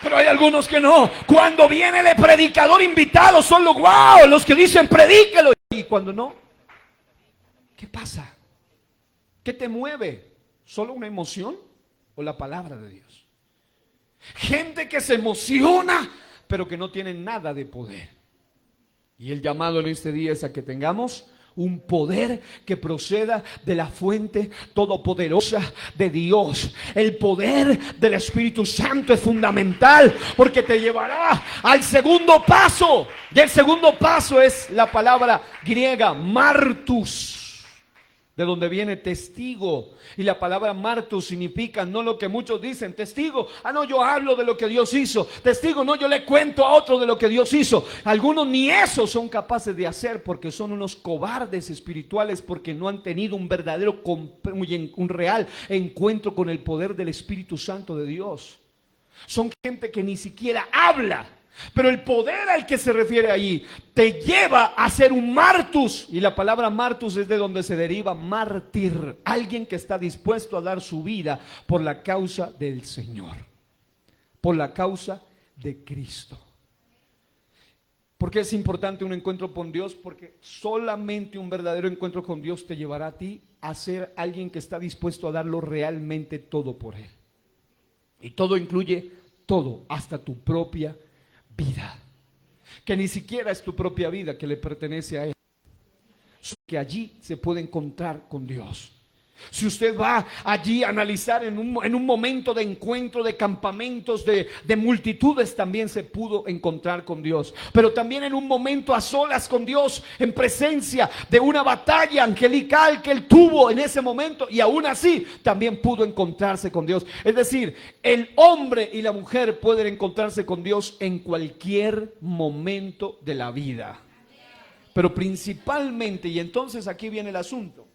Pero hay algunos que no. Cuando viene el predicador invitado son los wow, los que dicen predíquelo. Y cuando no, ¿qué pasa? ¿Qué te mueve? ¿Solo una emoción o la palabra de Dios? Gente que se emociona, pero que no tiene nada de poder. Y el llamado en este día es a que tengamos un poder que proceda de la fuente todopoderosa de Dios. El poder del Espíritu Santo es fundamental porque te llevará al segundo paso. Y el segundo paso es la palabra griega martus, de donde viene testigo. Y la palabra martus significa no lo que muchos dicen, testigo, no, yo hablo de lo que Dios hizo, testigo, no, yo le cuento a otro de lo que Dios hizo. Algunos ni eso son capaces de hacer porque son unos cobardes espirituales, porque no han tenido un verdadero, un real encuentro con el poder del Espíritu Santo de Dios. Son gente que ni siquiera habla. Pero el poder al que se refiere allí te lleva a ser un martus. Y la palabra martus es de donde se deriva mártir. Alguien que está dispuesto a dar su vida por la causa del Señor, por la causa de Cristo. ¿Por qué es importante un encuentro con Dios? Porque solamente un verdadero encuentro con Dios te llevará a ti a ser alguien que está dispuesto a darlo realmente todo por Él. Y todo incluye todo, hasta tu propia vida, que ni siquiera es tu propia vida, que le pertenece a Él, que allí se puede encontrar con Dios. Si usted va allí a analizar en un momento de encuentro, de campamentos, de multitudes, también se pudo encontrar con Dios. Pero también en un momento a solas con Dios, en presencia de una batalla angelical que él tuvo en ese momento, y aún así también pudo encontrarse con Dios. Es decir, el hombre y la mujer pueden encontrarse con Dios en cualquier momento de la vida. Pero principalmente, y entonces aquí viene el asunto,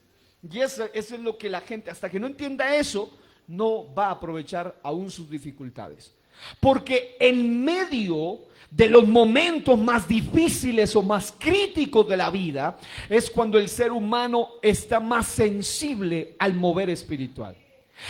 y eso es lo que la gente, hasta que no entienda eso, no va a aprovechar aún sus dificultades. Porque en medio de los momentos más difíciles o más críticos de la vida, es cuando el ser humano está más sensible al mover espiritual.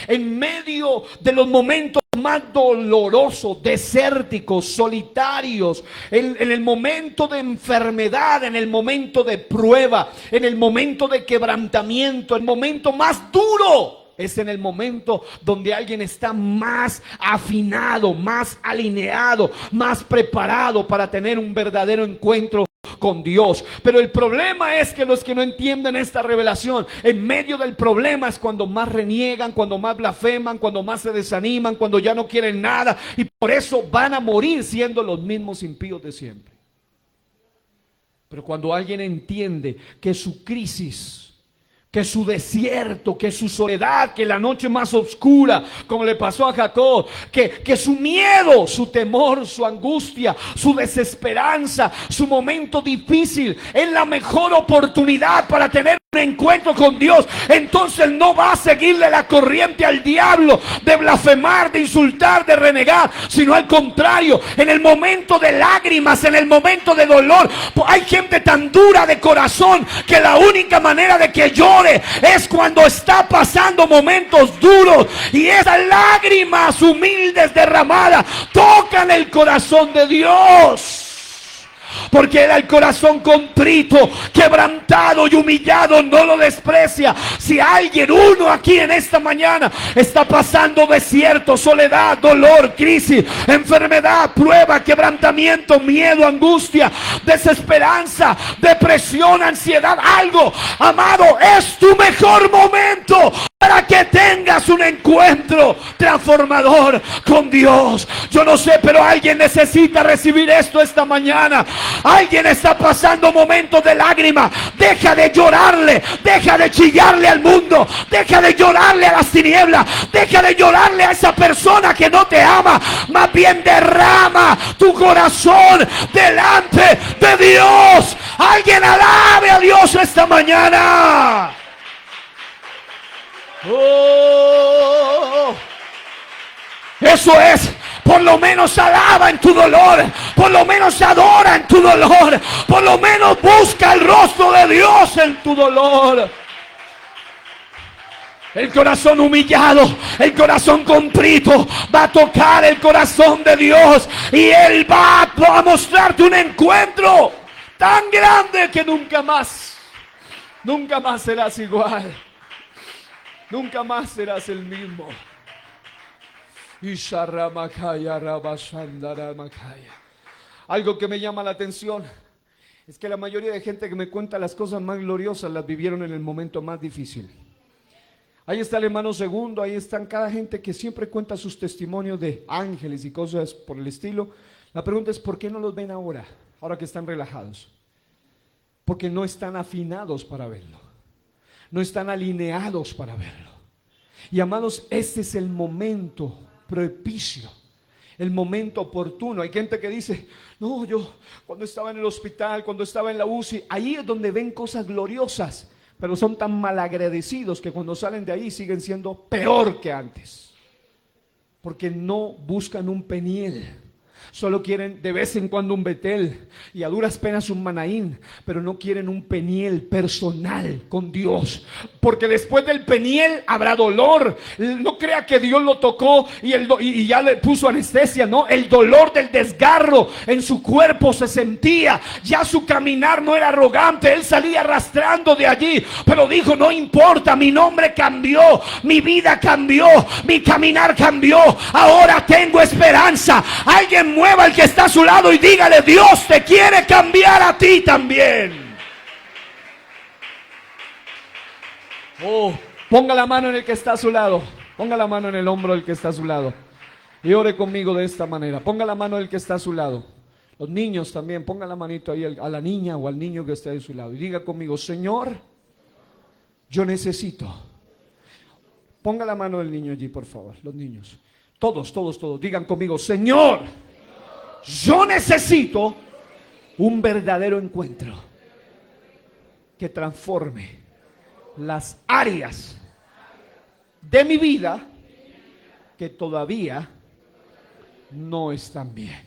En medio de los momentos más dolorosos, desérticos, solitarios, en el momento de enfermedad, en el momento de prueba, en el momento de quebrantamiento, el momento más duro, es en el momento donde alguien está más afinado, más alineado, más preparado para tener un verdadero encuentro con Dios. Pero el problema es que los que no entienden esta revelación, en medio del problema es cuando más reniegan, cuando más blasfeman, cuando más se desaniman, cuando ya no quieren nada, y por eso van a morir siendo los mismos impíos de siempre. Pero cuando alguien entiende que su crisis, que su desierto, que su soledad, que la noche más oscura, como le pasó a Jacob, que su miedo, su temor, su angustia, su desesperanza, su momento difícil es la mejor oportunidad para tener un encuentro con Dios, entonces no va a seguirle la corriente al diablo de blasfemar, de insultar, de renegar, sino al contrario, en el momento de lágrimas, en el momento de dolor, hay gente tan dura de corazón que la única manera de que llore es cuando está pasando momentos duros, y esas lágrimas humildes derramadas tocan el corazón de Dios. Porque era el corazón contrito, quebrantado y humillado, no lo desprecia. Si alguien, uno aquí en esta mañana, está pasando desierto, soledad, dolor, crisis, enfermedad, prueba, quebrantamiento, miedo, angustia, desesperanza, depresión, ansiedad, algo, amado, es tu mejor momento para que tengas un encuentro transformador con Dios. Yo no sé, pero alguien necesita recibir esto esta mañana. Alguien está pasando momentos de lágrimas. Deja de llorarle, deja de chillarle al mundo, deja de llorarle a las tinieblas, deja de llorarle a esa persona que no te ama. Más bien derrama tu corazón delante de Dios. Alguien alabe a Dios esta mañana. Oh, eso es, por lo menos alaba en tu dolor, por lo menos adora en tu dolor, por lo menos busca el rostro de Dios en tu dolor. El corazón humillado, el corazón contrito va a tocar el corazón de Dios, y Él va a mostrarte un encuentro tan grande que nunca más serás igual. Nunca más serás el mismo. Algo que me llama la atención es que la mayoría de gente que me cuenta las cosas más gloriosas las vivieron en el momento más difícil. Ahí está el hermano Segundo, ahí están cada gente que siempre cuenta sus testimonios de ángeles y cosas por el estilo. La pregunta es, ¿por qué no los ven ahora que están relajados? Porque no están afinados para verlo, no están alineados para verlo. Y amados, este es el momento propicio, el momento oportuno. Hay gente que dice, no, yo cuando estaba en el hospital, cuando estaba en la UCI, ahí es donde ven cosas gloriosas, pero son tan malagradecidos que cuando salen de ahí siguen siendo peor que antes, porque no buscan un Peniel. Solo quieren de vez en cuando un Betel y a duras penas un Manaín, pero no quieren un Peniel personal con Dios, porque después del Peniel habrá dolor. No crea que Dios lo tocó y ya le puso anestesia, no, el dolor del desgarro en su cuerpo se sentía, ya su caminar no era arrogante, él salía arrastrando de allí, pero dijo, no importa, mi nombre cambió, mi vida cambió, mi caminar cambió, ahora tengo esperanza. Alguien mueva al que está a su lado y dígale, Dios te quiere cambiar a ti también. Ponga la mano en el que está a su lado, ponga la mano en el hombro del que está a su lado y ore conmigo de esta manera. Ponga la mano del que está a su lado. Los niños también, ponga la manito ahí a la niña o al niño que esté a su lado y diga conmigo, Señor, yo necesito. Ponga la mano del niño allí, por favor, los niños. Todos, digan conmigo, Señor, yo necesito un verdadero encuentro que transforme las áreas de mi vida que todavía no están bien.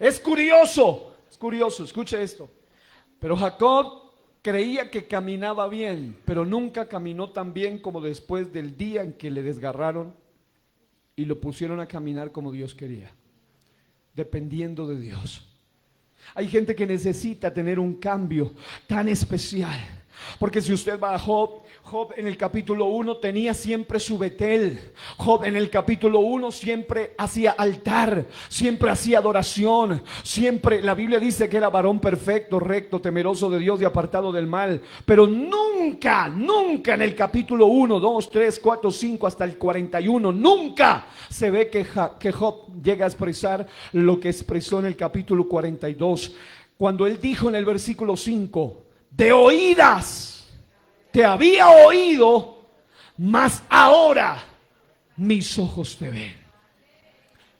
Es curioso, escuche esto. Pero Jacob creía que caminaba bien, pero nunca caminó tan bien como después del día en que le desgarraron y lo pusieron a caminar como Dios quería, dependiendo de Dios. Hay gente que necesita tener un cambio tan especial, porque si usted va a Job en el capítulo 1 tenía siempre su Betel. Job en el capítulo 1 siempre hacía altar, siempre hacía adoración, siempre, la Biblia dice que era varón perfecto, recto, temeroso de Dios y apartado del mal. Pero nunca en el capítulo 1, 2, 3, 4, 5 hasta el 41, nunca se ve que Job llega a expresar lo que expresó en el capítulo 42, cuando él dijo en el versículo 5, de oídas te había oído, mas ahora mis ojos te ven.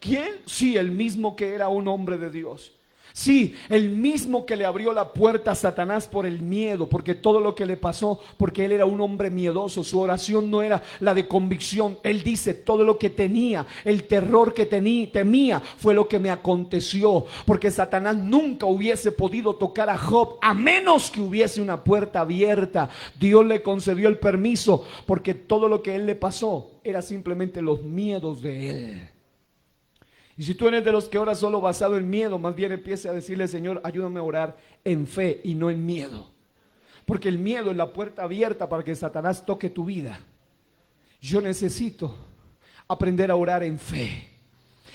¿Quién? Sí, el mismo que era un hombre de Dios. Sí, el mismo que le abrió la puerta a Satanás por el miedo, porque todo lo que le pasó, porque él era un hombre miedoso. Su oración no era la de convicción. Él dice, todo lo que tenía, el terror que temía, fue lo que me aconteció. Porque Satanás nunca hubiese podido tocar a Job, a menos que hubiese una puerta abierta. Dios le concedió el permiso, porque todo lo que él le pasó era simplemente los miedos de él. Y si tú eres de los que ora solo basado en miedo, más bien empiece a decirle, Señor, ayúdame a orar en fe y no en miedo. Porque el miedo es la puerta abierta para que Satanás toque tu vida. Yo necesito aprender a orar en fe.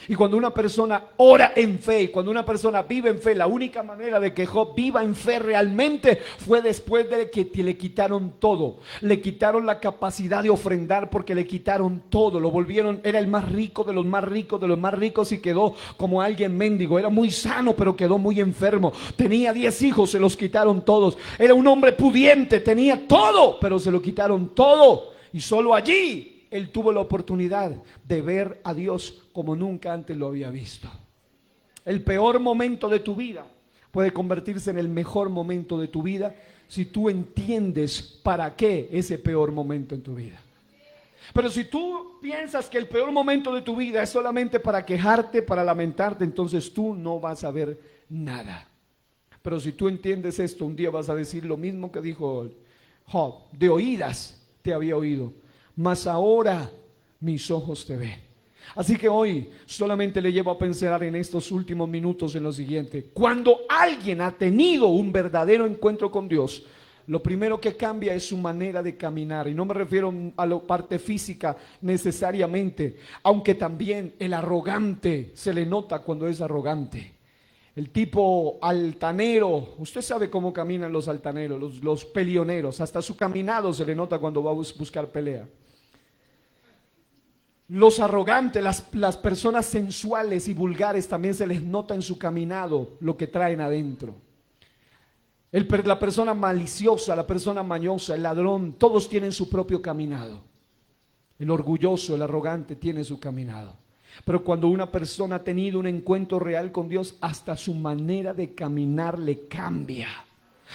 Y cuando una persona ora en fe, y cuando una persona vive en fe, la única manera de que Job viva en fe realmente fue después de que le quitaron todo. Le quitaron la capacidad de ofrendar porque le quitaron todo. Lo volvieron, era el más rico de los más ricos de los más ricos y quedó como alguien mendigo. Era muy sano pero quedó muy enfermo. Tenía 10 hijos, se los quitaron todos. Era un hombre pudiente, tenía todo, pero se lo quitaron todo. Y solo allí él tuvo la oportunidad de ver a Dios como nunca antes lo había visto. El peor momento de tu vida puede convertirse en el mejor momento de tu vida si tú entiendes para qué ese peor momento en tu vida. Pero si tú piensas que el peor momento de tu vida es solamente para quejarte, para lamentarte, entonces tú no vas a ver nada. Pero si tú entiendes esto, un día vas a decir lo mismo que dijo Job: de oídas te había oído, mas ahora mis ojos te ven. Así que hoy solamente le llevo a pensar en estos últimos minutos en lo siguiente: cuando alguien ha tenido un verdadero encuentro con Dios, lo primero que cambia es su manera de caminar. Y no me refiero a la parte física necesariamente, aunque también el arrogante se le nota cuando es arrogante. El tipo altanero, usted sabe cómo caminan los altaneros, los peleoneros, hasta su caminado se le nota cuando va a buscar pelea. Los arrogantes, las personas sensuales y vulgares también se les nota en su caminado lo que traen adentro. La persona maliciosa, la persona mañosa, el ladrón, todos tienen su propio caminado. El orgulloso, el arrogante tiene su caminado. Pero cuando una persona ha tenido un encuentro real con Dios, hasta su manera de caminar le cambia.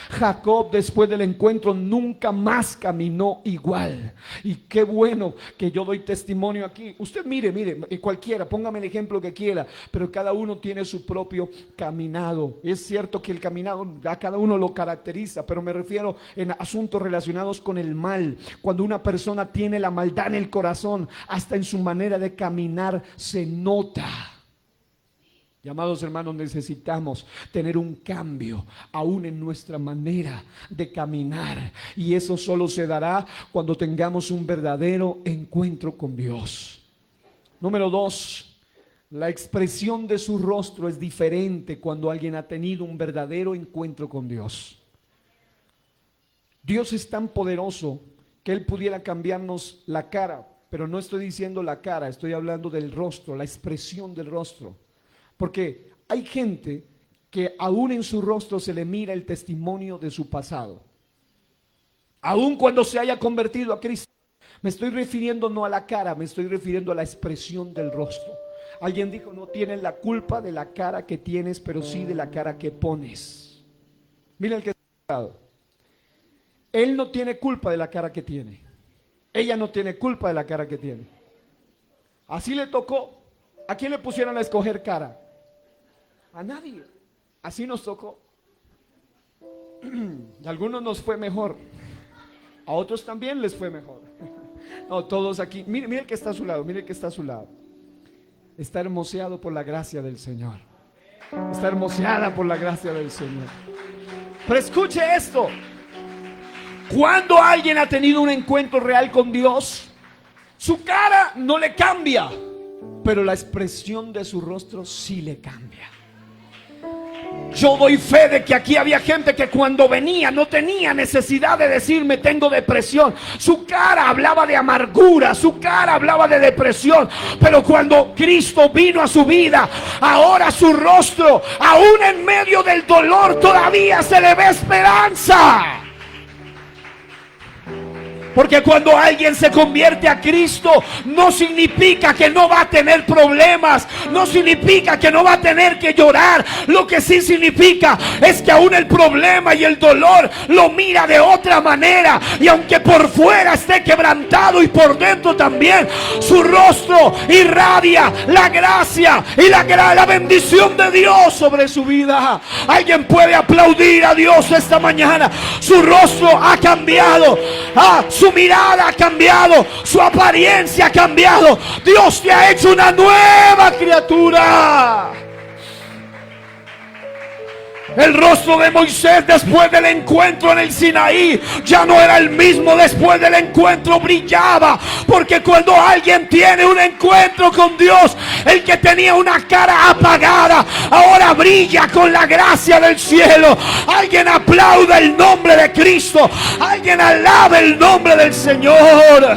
Jacob, después del encuentro, nunca más caminó igual. Y qué bueno que yo doy testimonio aquí. Usted mire, cualquiera, póngame el ejemplo que quiera, pero cada uno tiene su propio caminado. Es cierto que el caminado a cada uno lo caracteriza, pero me refiero en asuntos relacionados con el mal. Cuando una persona tiene la maldad en el corazón, hasta en su manera de caminar se nota. Y amados hermanos, necesitamos tener un cambio aún en nuestra manera de caminar. Y eso solo se dará cuando tengamos un verdadero encuentro con Dios. Número 2, la expresión de su rostro es diferente cuando alguien ha tenido un verdadero encuentro con Dios. Dios es tan poderoso que Él pudiera cambiarnos la cara, pero no estoy diciendo la cara, estoy hablando del rostro, la expresión del rostro. Porque hay gente que aún en su rostro se le mira el testimonio de su pasado. Aún cuando se haya convertido a Cristo. Me estoy refiriendo no a la cara, me estoy refiriendo a la expresión del rostro. Alguien dijo, no tienes la culpa de la cara que tienes, pero sí de la cara que pones. Mira el que está al lado. Él no tiene culpa de la cara que tiene. Ella no tiene culpa de la cara que tiene. Así le tocó. ¿A quién le pusieron a escoger cara? A nadie. Así nos tocó. A algunos nos fue mejor. A otros también les fue mejor. No, todos aquí. Mire el que está a su lado. Mire el que está a su lado. Está hermoseado por la gracia del Señor. Está hermoseada por la gracia del Señor. Pero escuche esto. Cuando alguien ha tenido un encuentro real con Dios, su cara no le cambia, pero la expresión de su rostro sí le cambia. Yo doy fe de que aquí había gente que cuando venía no tenía necesidad de decirme tengo depresión. Su cara hablaba de amargura, su cara hablaba de depresión. Pero cuando Cristo vino a su vida, ahora su rostro, aún en medio del dolor, todavía se le ve esperanza. Porque cuando alguien se convierte a Cristo, no significa que no va a tener problemas, no significa que no va a tener que llorar. Lo que sí significa es que aún el problema y el dolor lo mira de otra manera. Y aunque por fuera esté quebrantado y por dentro también, su rostro irradia la gracia y la bendición de Dios sobre su vida. Alguien puede aplaudir a Dios esta mañana. Su rostro ha cambiado. Su mirada ha cambiado, su apariencia ha cambiado. Dios te ha hecho una nueva criatura. El rostro de Moisés después del encuentro en el Sinaí ya no era el mismo. Después del encuentro brillaba, porque cuando alguien tiene un encuentro con Dios, el que tenía una cara apagada ahora brilla con la gracia del cielo. Alguien aplauda el nombre de Cristo, alguien alabe el nombre del Señor.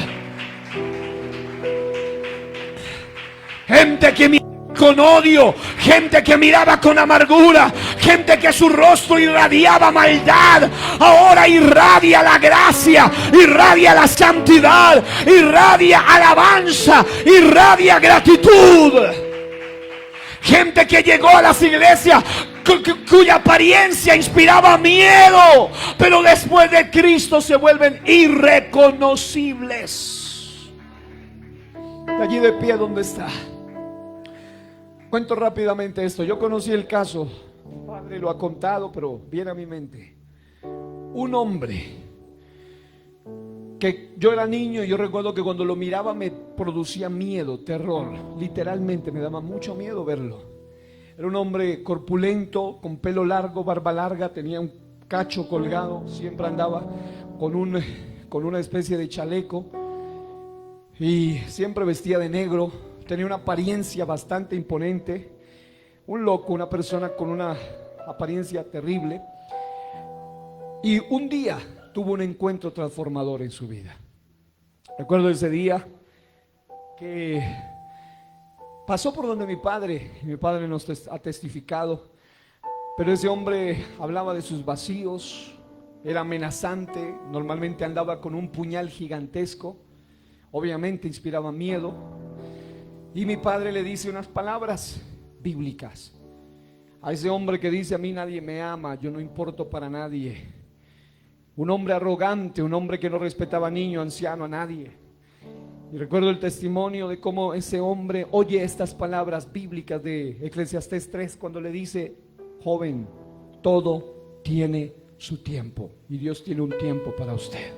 Gente que con odio, gente que miraba con amargura, gente que su rostro irradiaba maldad, ahora irradia la gracia, irradia la santidad, irradia alabanza, irradia gratitud. Gente que llegó a las iglesias cuya apariencia inspiraba miedo, pero después de Cristo se vuelven irreconocibles. Allí de pie donde está. Cuento rápidamente esto. Yo conocí el caso, mi padre lo ha contado, pero viene a mi mente. Un hombre que yo era niño y yo recuerdo que cuando lo miraba me producía miedo, terror. Literalmente me daba mucho miedo verlo. Era un hombre corpulento, con pelo largo, barba larga, tenía cacho colgado, siempre andaba con una especie de chaleco y siempre vestía de negro, tenía una apariencia bastante imponente, un loco, una persona con una apariencia terrible. Y un día tuvo un encuentro transformador en su vida. Recuerdo ese día que pasó por donde mi padre, y mi padre nos ha testificado, pero ese hombre hablaba de sus vacíos, era amenazante, normalmente andaba con un puñal gigantesco, obviamente inspiraba miedo, y mi padre le dice unas palabras bíblicas a ese hombre que dice: a mí nadie me ama, yo no importo para nadie. Un hombre arrogante, un hombre que no respetaba a niño, anciano, a nadie. Y recuerdo el testimonio de cómo ese hombre oye estas palabras bíblicas de Eclesiastés 3 cuando le dice: joven, todo tiene su tiempo y Dios tiene un tiempo para usted.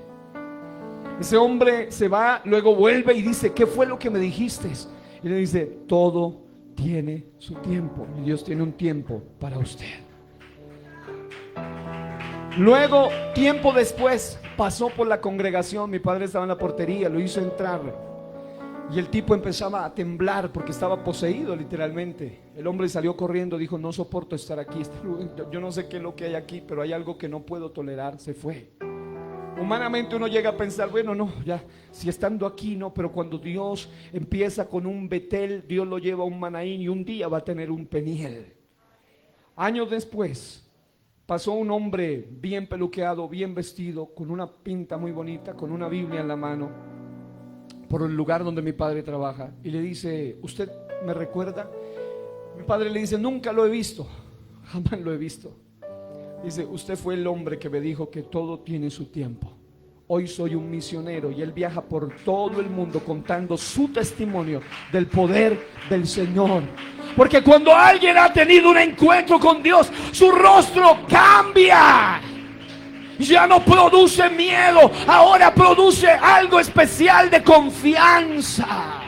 Ese hombre se va, luego vuelve y dice: ¿qué fue lo que me dijiste? Y le dice: todo tiene su tiempo y Dios tiene un tiempo para usted. Luego, tiempo después, pasó por la congregación. Mi padre estaba en la portería, lo hizo entrar y el tipo empezaba a temblar porque estaba poseído literalmente. El hombre salió corriendo, dijo: no soporto estar aquí, yo no sé qué es lo que hay aquí, pero hay algo que no puedo tolerar. Se fue. Humanamente uno llega a pensar: bueno, no, ya, si estando aquí no, pero cuando Dios empieza con un Betel, Dios lo lleva a un Manaín y un día va a tener un Peniel. Años después pasó un hombre bien peluqueado, bien vestido, con una pinta muy bonita, con una Biblia en la mano, por el lugar donde mi padre trabaja, y le dice: ¿usted me recuerda? Mi padre le dice: nunca lo he visto, jamás lo he visto. Dice: usted fue el hombre que me dijo que todo tiene su tiempo. Hoy soy un misionero y él viaja por todo el mundo contando su testimonio del poder del Señor. Porque cuando alguien ha tenido un encuentro con Dios, su rostro cambia. Ya no produce miedo, ahora produce algo especial de confianza.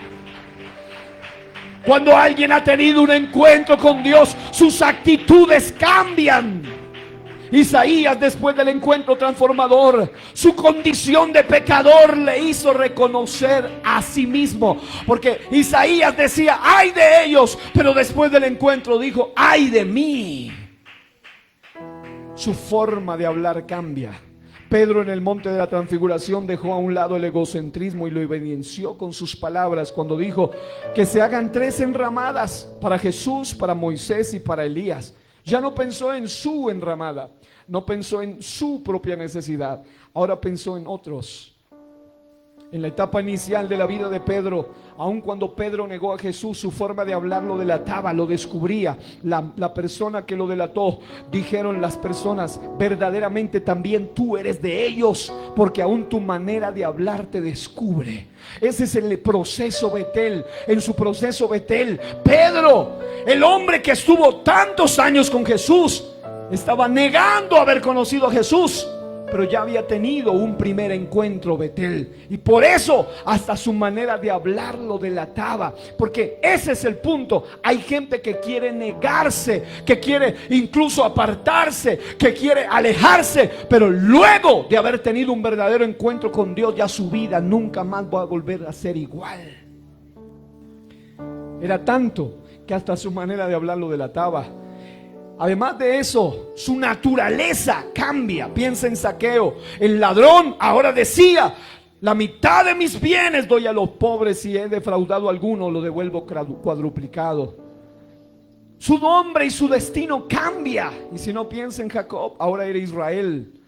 Cuando alguien ha tenido un encuentro con Dios, sus actitudes cambian. Isaías, después del encuentro transformador, su condición de pecador le hizo reconocer a sí mismo, porque Isaías decía: ay de ellos, pero después del encuentro dijo: ay de mí. Su forma de hablar cambia. Pedro, en el monte de la transfiguración, dejó a un lado el egocentrismo y lo evidenció con sus palabras cuando dijo que se hagan 3 enramadas para Jesús, para Moisés y para Elías. Ya no pensó en su enramada, no pensó en su propia necesidad, ahora pensó en otros. En la etapa inicial de la vida de Pedro, aun cuando Pedro negó a Jesús, su forma de hablar lo delataba, lo descubría. La persona que lo delató, dijeron las personas: verdaderamente también tú eres de ellos, porque aún tu manera de hablar te descubre. Ese es el proceso Betel. En su proceso Betel, Pedro, el hombre que estuvo tantos años con Jesús, estaba negando haber conocido a Jesús, pero ya había tenido un primer encuentro Betel, y por eso hasta su manera de hablar lo delataba. Porque ese es el punto. Hay gente que quiere negarse, que quiere incluso apartarse, que quiere alejarse, pero luego de haber tenido un verdadero encuentro con Dios, ya su vida nunca más va a volver a ser igual. Era tanto que hasta su manera de hablar lo delataba. Además de eso, su naturaleza cambia. Piensa en Zaqueo. El ladrón ahora decía: la mitad de mis bienes doy a los pobres, si he defraudado a alguno lo devuelvo cuadruplicado. Su nombre y su destino cambia. Y si no, piensa en Jacob, ahora era Israel.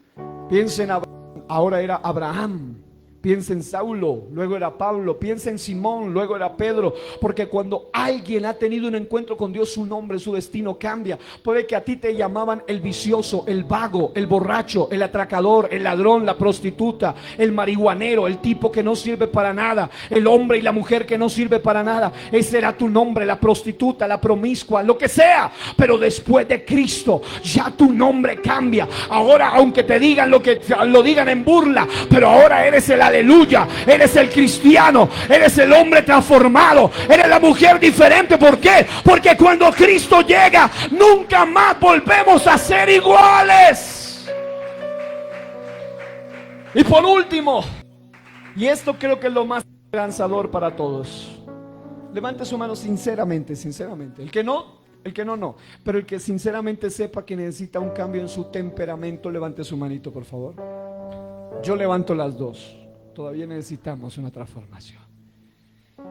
Piensa en Abraham, ahora era Abraham. Piensa en Saulo, luego era Pablo. Piensa en Simón, luego era Pedro. Porque cuando alguien ha tenido un encuentro con Dios, su nombre, su destino cambia. Puede que a ti te llamaban el vicioso, el vago, el borracho, el atracador, el ladrón, la prostituta, el marihuanero, el tipo que no sirve para nada, el hombre y la mujer que no sirve para nada. Ese era tu nombre, la prostituta, la promiscua, lo que sea. Pero después de Cristo, ya tu nombre cambia. Ahora, aunque te digan lo que lo digan en burla, pero ahora eres el aleluya, eres el cristiano, eres el hombre transformado, eres la mujer diferente. ¿Por qué? Porque cuando Cristo llega, nunca más volvemos a ser iguales. Y por último, y esto creo que es lo más esperanzador para todos. Levante su mano sinceramente, sinceramente. El que no, no. Pero el que sinceramente sepa que necesita un cambio en su temperamento, levante su manito, por favor. Yo levanto las dos. Todavía necesitamos una transformación.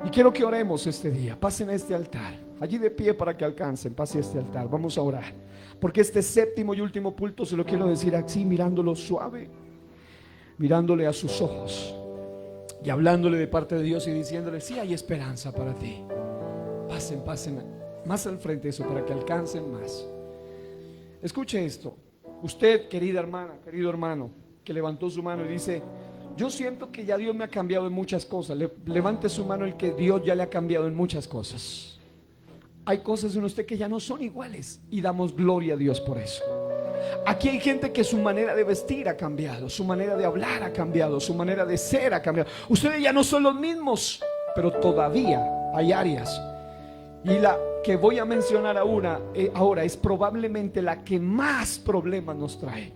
Y quiero que oremos este día. Pasen a este altar. Allí de pie para que alcancen. Pase a este altar. Vamos a orar. Porque este séptimo y último punto se lo quiero decir así, mirándolo suave, mirándole a sus ojos y hablándole de parte de Dios y diciéndole: sí hay esperanza para ti. Pasen, pasen más al frente eso para que alcancen más. Escuche esto. Usted, querida hermana, querido hermano, que levantó su mano y dice: yo siento que ya Dios me ha cambiado en muchas cosas. Levante su mano el que Dios ya le ha cambiado en muchas cosas. Hay cosas en usted que ya no son iguales y damos gloria a Dios por eso. Aquí hay gente que su manera de vestir ha cambiado, su manera de hablar ha cambiado, su manera de ser ha cambiado. Ustedes ya no son los mismos, pero todavía hay áreas. Y la que voy a mencionar ahora es probablemente la que más problemas nos trae.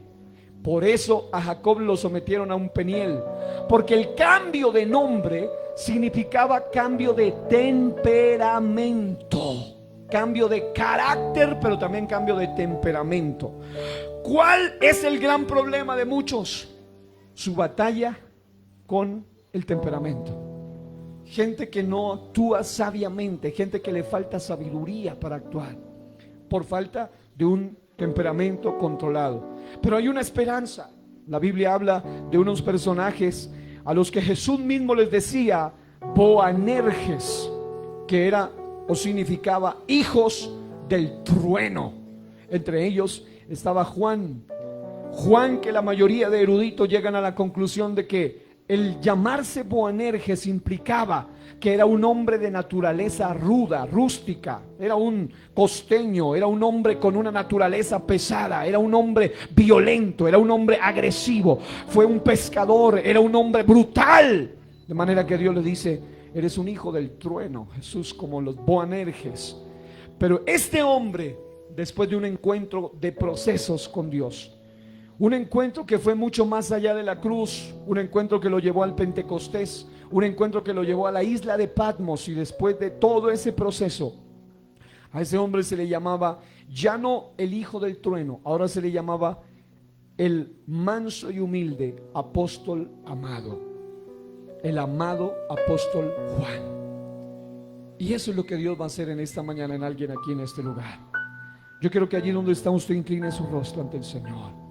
Por eso a Jacob lo sometieron a un peniel, porque el cambio de nombre significaba cambio de temperamento, cambio de carácter, pero también cambio de temperamento. ¿Cuál es el gran problema de muchos? Su batalla con el temperamento. Gente que no actúa sabiamente, gente que le falta sabiduría para actuar, por falta de un temperamento controlado. Pero hay una esperanza. La Biblia habla de unos personajes a los que Jesús mismo les decía Boanerges, que era o significaba hijos del trueno. Entre ellos estaba Juan, que la mayoría de eruditos llegan a la conclusión de que el llamarse Boanerges implicaba que era un hombre de naturaleza ruda, rústica, era un costeño, era un hombre con una naturaleza pesada, era un hombre violento, era un hombre agresivo, fue un pescador, era un hombre brutal. De manera que Dios le dice: eres un hijo del trueno, Jesús, como los Boanerges. Pero este hombre, después de un encuentro de procesos con Dios, un encuentro que fue mucho más allá de la cruz, un encuentro que lo llevó al Pentecostés, un encuentro que lo llevó a la isla de Patmos, y después de todo ese proceso, a ese hombre se le llamaba ya no el hijo del trueno, ahora se le llamaba el manso y humilde apóstol amado, el amado apóstol Juan. Y eso es lo que Dios va a hacer en esta mañana en alguien aquí en este lugar. Yo quiero que allí donde está usted incline su rostro ante el Señor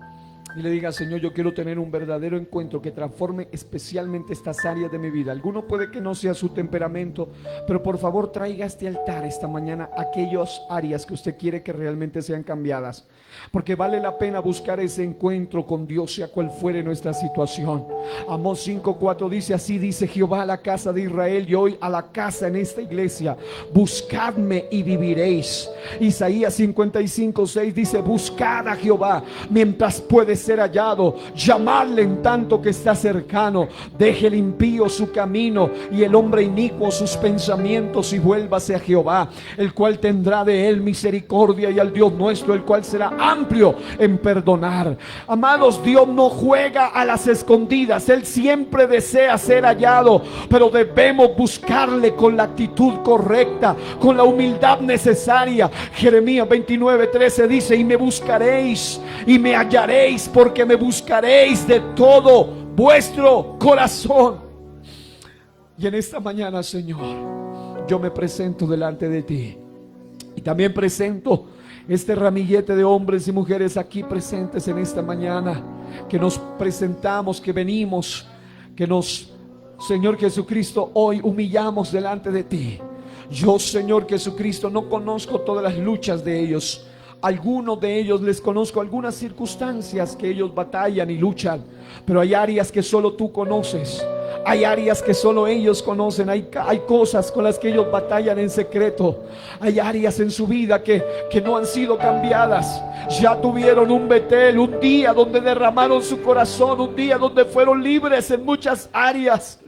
y le diga: Señor, yo quiero tener un verdadero encuentro que transforme especialmente estas áreas de mi vida. Alguno puede que no sea su temperamento, pero por favor traiga a este altar esta mañana aquellas áreas que usted quiere que realmente sean cambiadas, porque vale la pena buscar ese encuentro con Dios, sea cual fuere nuestra situación. Amós 5:4 dice: así dice Jehová a la casa de Israel y hoy a la casa en esta iglesia: buscadme y viviréis. Isaías 55:6 dice: buscad a Jehová mientras puede ser hallado, llamadle en tanto que está cercano. Deje el impío su camino y el hombre inicuo sus pensamientos, y vuélvase a Jehová, el cual tendrá de él misericordia, y al Dios nuestro, el cual será amplio en perdonar. Amados, Dios no juega a las escondidas, Él siempre desea ser hallado, pero debemos buscarle con la actitud correcta, con la humildad necesaria. Jeremías 29:13 dice: y me buscaréis y me hallaréis, porque me buscaréis de todo vuestro corazón. Y en esta mañana, Señor, yo me presento delante de ti, y también presento este ramillete de hombres y mujeres aquí presentes en esta mañana, que nos presentamos, que venimos, que nos, Señor Jesucristo, hoy humillamos delante de ti. Yo, Señor Jesucristo, no conozco todas las luchas de ellos. Algunos de ellos les conozco algunas circunstancias que ellos batallan y luchan, pero hay áreas que solo tú conoces. Hay áreas que solo ellos conocen. Hay cosas con las que ellos batallan en secreto. Hay áreas en su vida que no han sido cambiadas. Ya tuvieron un Betel, un día donde derramaron su corazón, un día donde fueron libres en muchas áreas.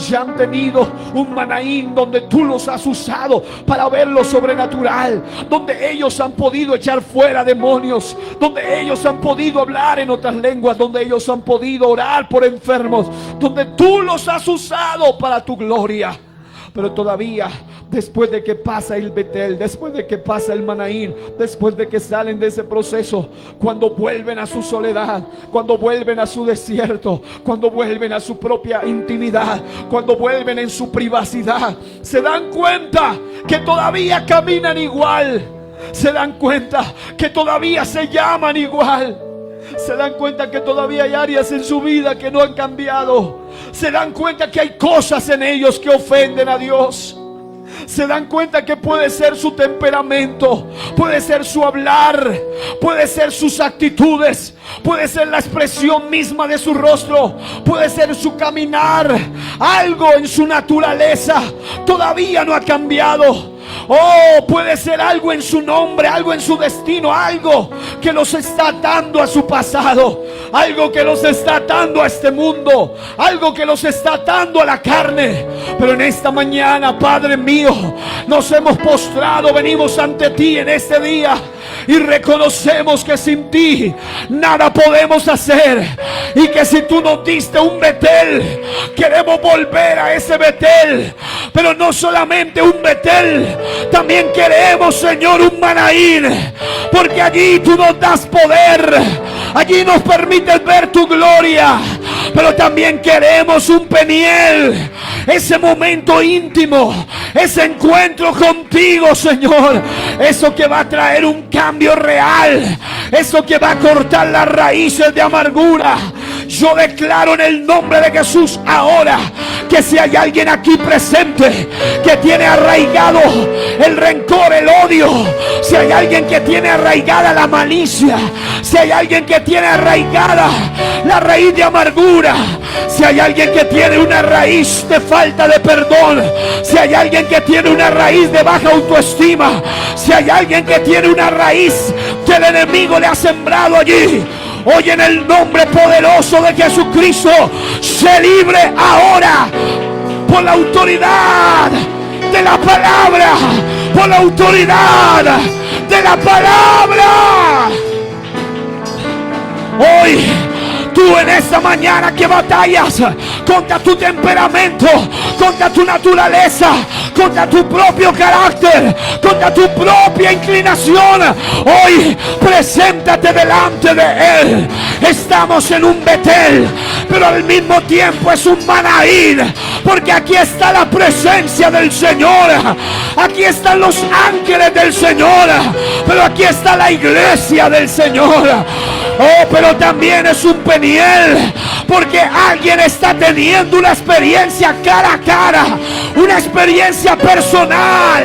Ya han tenido un Manaín donde tú los has usado para ver lo sobrenatural, donde ellos han podido echar fuera demonios, donde ellos han podido hablar en otras lenguas, donde ellos han podido orar por enfermos, donde tú los has usado para tu gloria. Pero todavía, después de que pasa el Betel, después de que pasa el Manaín, después de que salen de ese proceso, cuando vuelven a su soledad, cuando vuelven a su desierto, cuando vuelven a su propia intimidad, cuando vuelven en su privacidad, se dan cuenta que todavía caminan igual. Se dan cuenta que todavía se llaman igual. Se dan cuenta que todavía hay áreas en su vida que no han cambiado. Se dan cuenta que hay cosas en ellos que ofenden a Dios. Se dan cuenta que puede ser su temperamento, puede ser su hablar, puede ser sus actitudes, puede ser la expresión misma de su rostro, puede ser su caminar. Algo en su naturaleza todavía no ha cambiado. Oh, puede ser algo en su nombre, algo en su destino, algo que los está atando a su pasado, algo que los está atando a este mundo, algo que los está atando a la carne. Pero en esta mañana, Padre mío, nos hemos postrado, venimos ante ti en este día y reconocemos que sin ti nada podemos hacer, y que si tú nos diste un Betel, queremos volver a ese Betel. Pero no solamente un Betel, también queremos, Señor, un Manaín, porque allí tú nos das poder, allí nos permites ver tu gloria. Pero también queremos un Peniel, ese momento íntimo, ese encuentro contigo, Señor, eso que va a traer un cambio real, eso que va a cortar las raíces de amargura. Yo declaro en el nombre de Jesús ahora que si hay alguien aquí presente que tiene arraigado el rencor, el odio, si hay alguien que tiene arraigada la malicia, si hay alguien que tiene arraigada la raíz de amargura, si hay alguien que tiene una raíz de falta de perdón, si hay alguien que tiene una raíz de baja autoestima, si hay alguien que tiene una raíz que el enemigo le ha sembrado allí, hoy en el nombre poderoso de Jesucristo, se libre ahora por la autoridad de la palabra, por la autoridad de la palabra. Hoy tú en esta mañana que batallas contra tu temperamento, contra tu naturaleza, contra tu propio carácter, contra tu propia inclinación, hoy preséntate delante de Él. Estamos en un Betel, pero al mismo tiempo es un Manaín, porque aquí está la presencia del Señor, aquí están los ángeles del Señor, pero aquí está la iglesia del Señor. Oh, pero también es un Peniel, porque alguien está teniendo una experiencia cara a cara, una experiencia personal.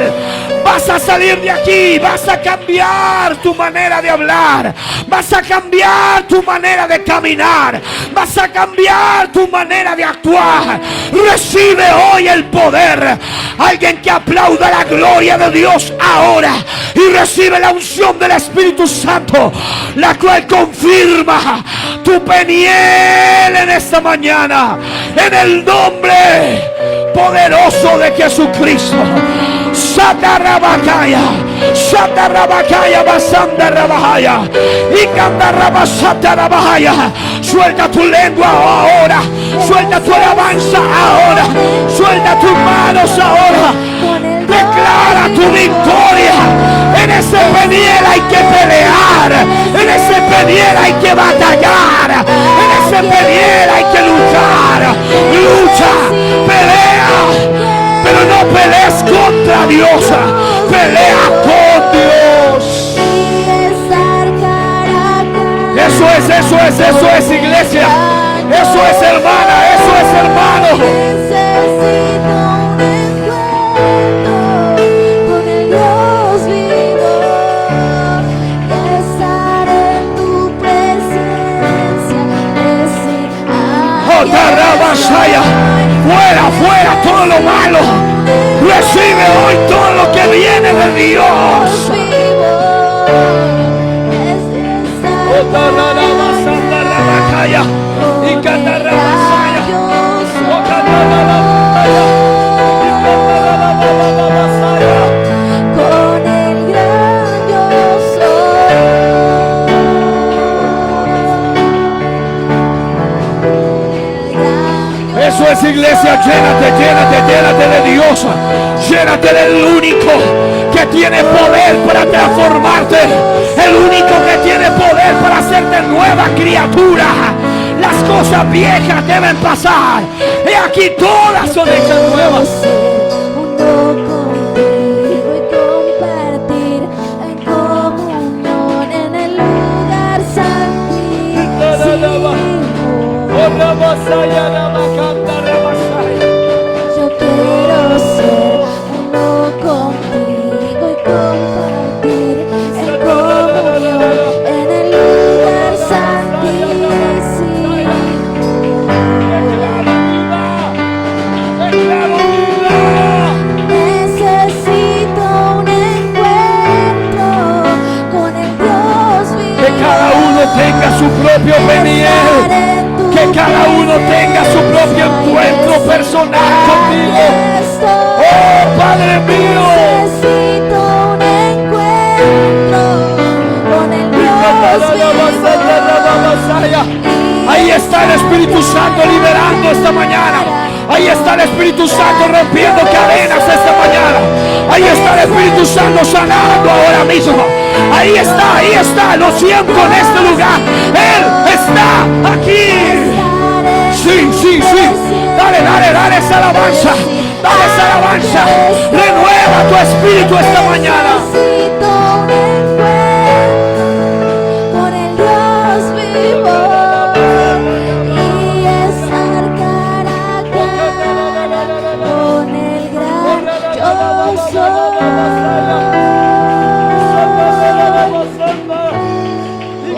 Vas a salir de aquí, vas a cambiar tu manera de hablar, vas a cambiar tu manera de caminar, vas a cambiar tu manera de actuar. Recibe hoy el poder. Alguien que aplauda la gloria de Dios ahora y recibe la unción del Espíritu Santo, la cual confirma tu Peniel en esta mañana, en el nombre poderoso de Jesucristo. Satarabakaya, Satarabakaya, Basandarabahaya, y Candarabashatarabahaya. Suelta tu lengua ahora, suelta tu alabanza ahora, suelta tus manos ahora. Declara tu victoria. En ese Peniel hay que pelear, en ese Peniel hay que batallar, en ese Peniel hay que luchar. Lucha, pelea, pero no pelees contra Dios, pelea con Dios. Eso es iglesia, eso es hermana, eso es hermano. Necesito un encuentro con el Dios vivo, estar en tu presencia, decir, Otarabashaya. Dios. Con el gran yo soy. Eso es, iglesia, llénate de Dios. Llénate del único que tiene poder para transformarte. El único que tiene poder para hacerte nueva criatura. Las cosas viejas deben pasar. Y aquí todas son hechas nuevas. Uno contigo y compartir en comunión en el lugar santísimo. Yo quiero ser uno contigo y compartir en comunión en el lugar santísimo. Necesito un encuentro con el Dios vivo. Que cada uno tenga su propio Peniel. Que cada uno tenga su propio encuentro personal contigo. Oh, Padre mío. Necesito un encuentro con el Dios vivo. Ahí está el Espíritu Santo liberando esta mañana. Ahí está el Espíritu Santo rompiendo cadenas esta mañana. Ahí está el Espíritu Santo sanando ahora mismo. Ahí está, lo siento en este lugar. Él está aquí. Sí. Dale esa alabanza. Dale esa alabanza. Renueva tu espíritu esta mañana. Necesito un encuentro con el Dios vivo y estar cara a cara con el gran yo soy.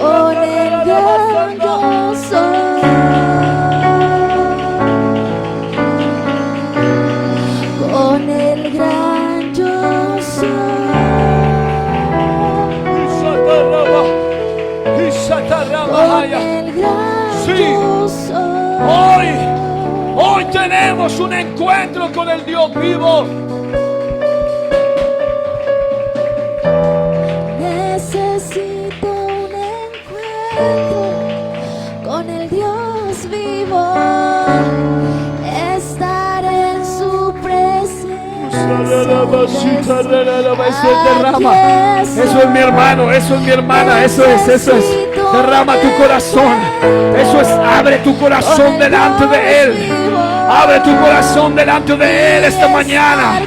Con el gran yo soy. Con el gran yo soy. Con el gran Sí. yo soy. Hoy tenemos un encuentro con el Dios vivo. Necesito un encuentro con el Dios vivo, estar en su presencia. Eso derrama. Eso es mi hermano, eso es mi hermana, eso es. Derrama tu corazón. Eso es, abre tu corazón delante de Él. Abre tu corazón delante de Él esta mañana.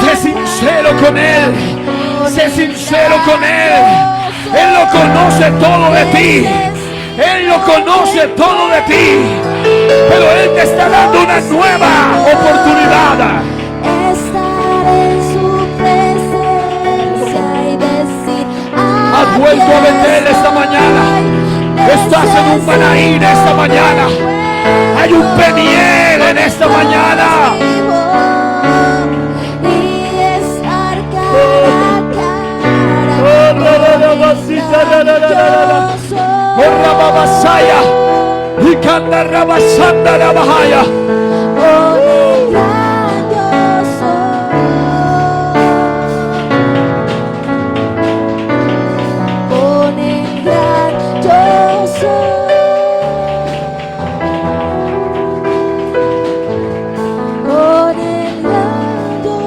Sé sincero con Él. Sé sincero con Él. Él lo conoce todo de ti. Él lo conoce todo de ti. Pero Él te está dando una nueva oportunidad. Estar en su presencia y decir: Has vuelto a Betel esta mañana. Estás en un Manaí esta mañana. Hay un Peniel en esta mañana. Y estar cara a cara. Corra babasaya. Y canta rabasanda la bahaya. Con el gran yo soy. Con el gran yo soy. Con el gran yo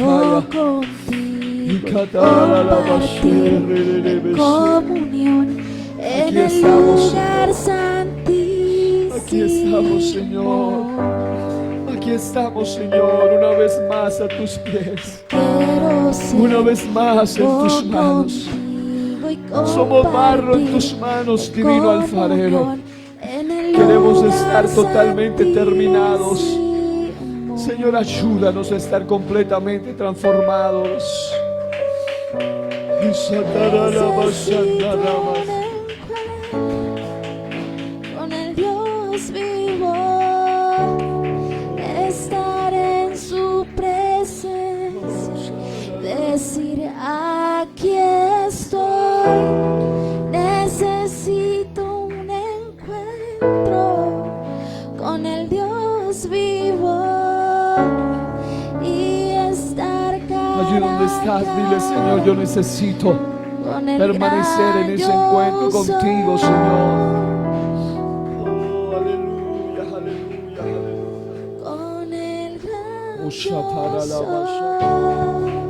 no contigo compartir comunión en Aquí el estamos, lugar santísimo. Aquí estamos, Señor. Aquí estamos, Señor, una vez más a tus pies. Quiero ser Una vez más en tus manos. contigo y Somos barro en tus manos, divino alfarero. Queremos estar totalmente terminados. Señor, ayúdanos a estar completamente transformados. Necesito un decir, aquí estoy, necesito un encuentro con el Dios vivo y estar Allí donde estás, dile, Señor, yo necesito con el permanecer en ese gran encuentro yo contigo, soy. Señor. Oh, aleluya, aleluya, aleluya. Con el gran Oh, yo shataralabasha. soy.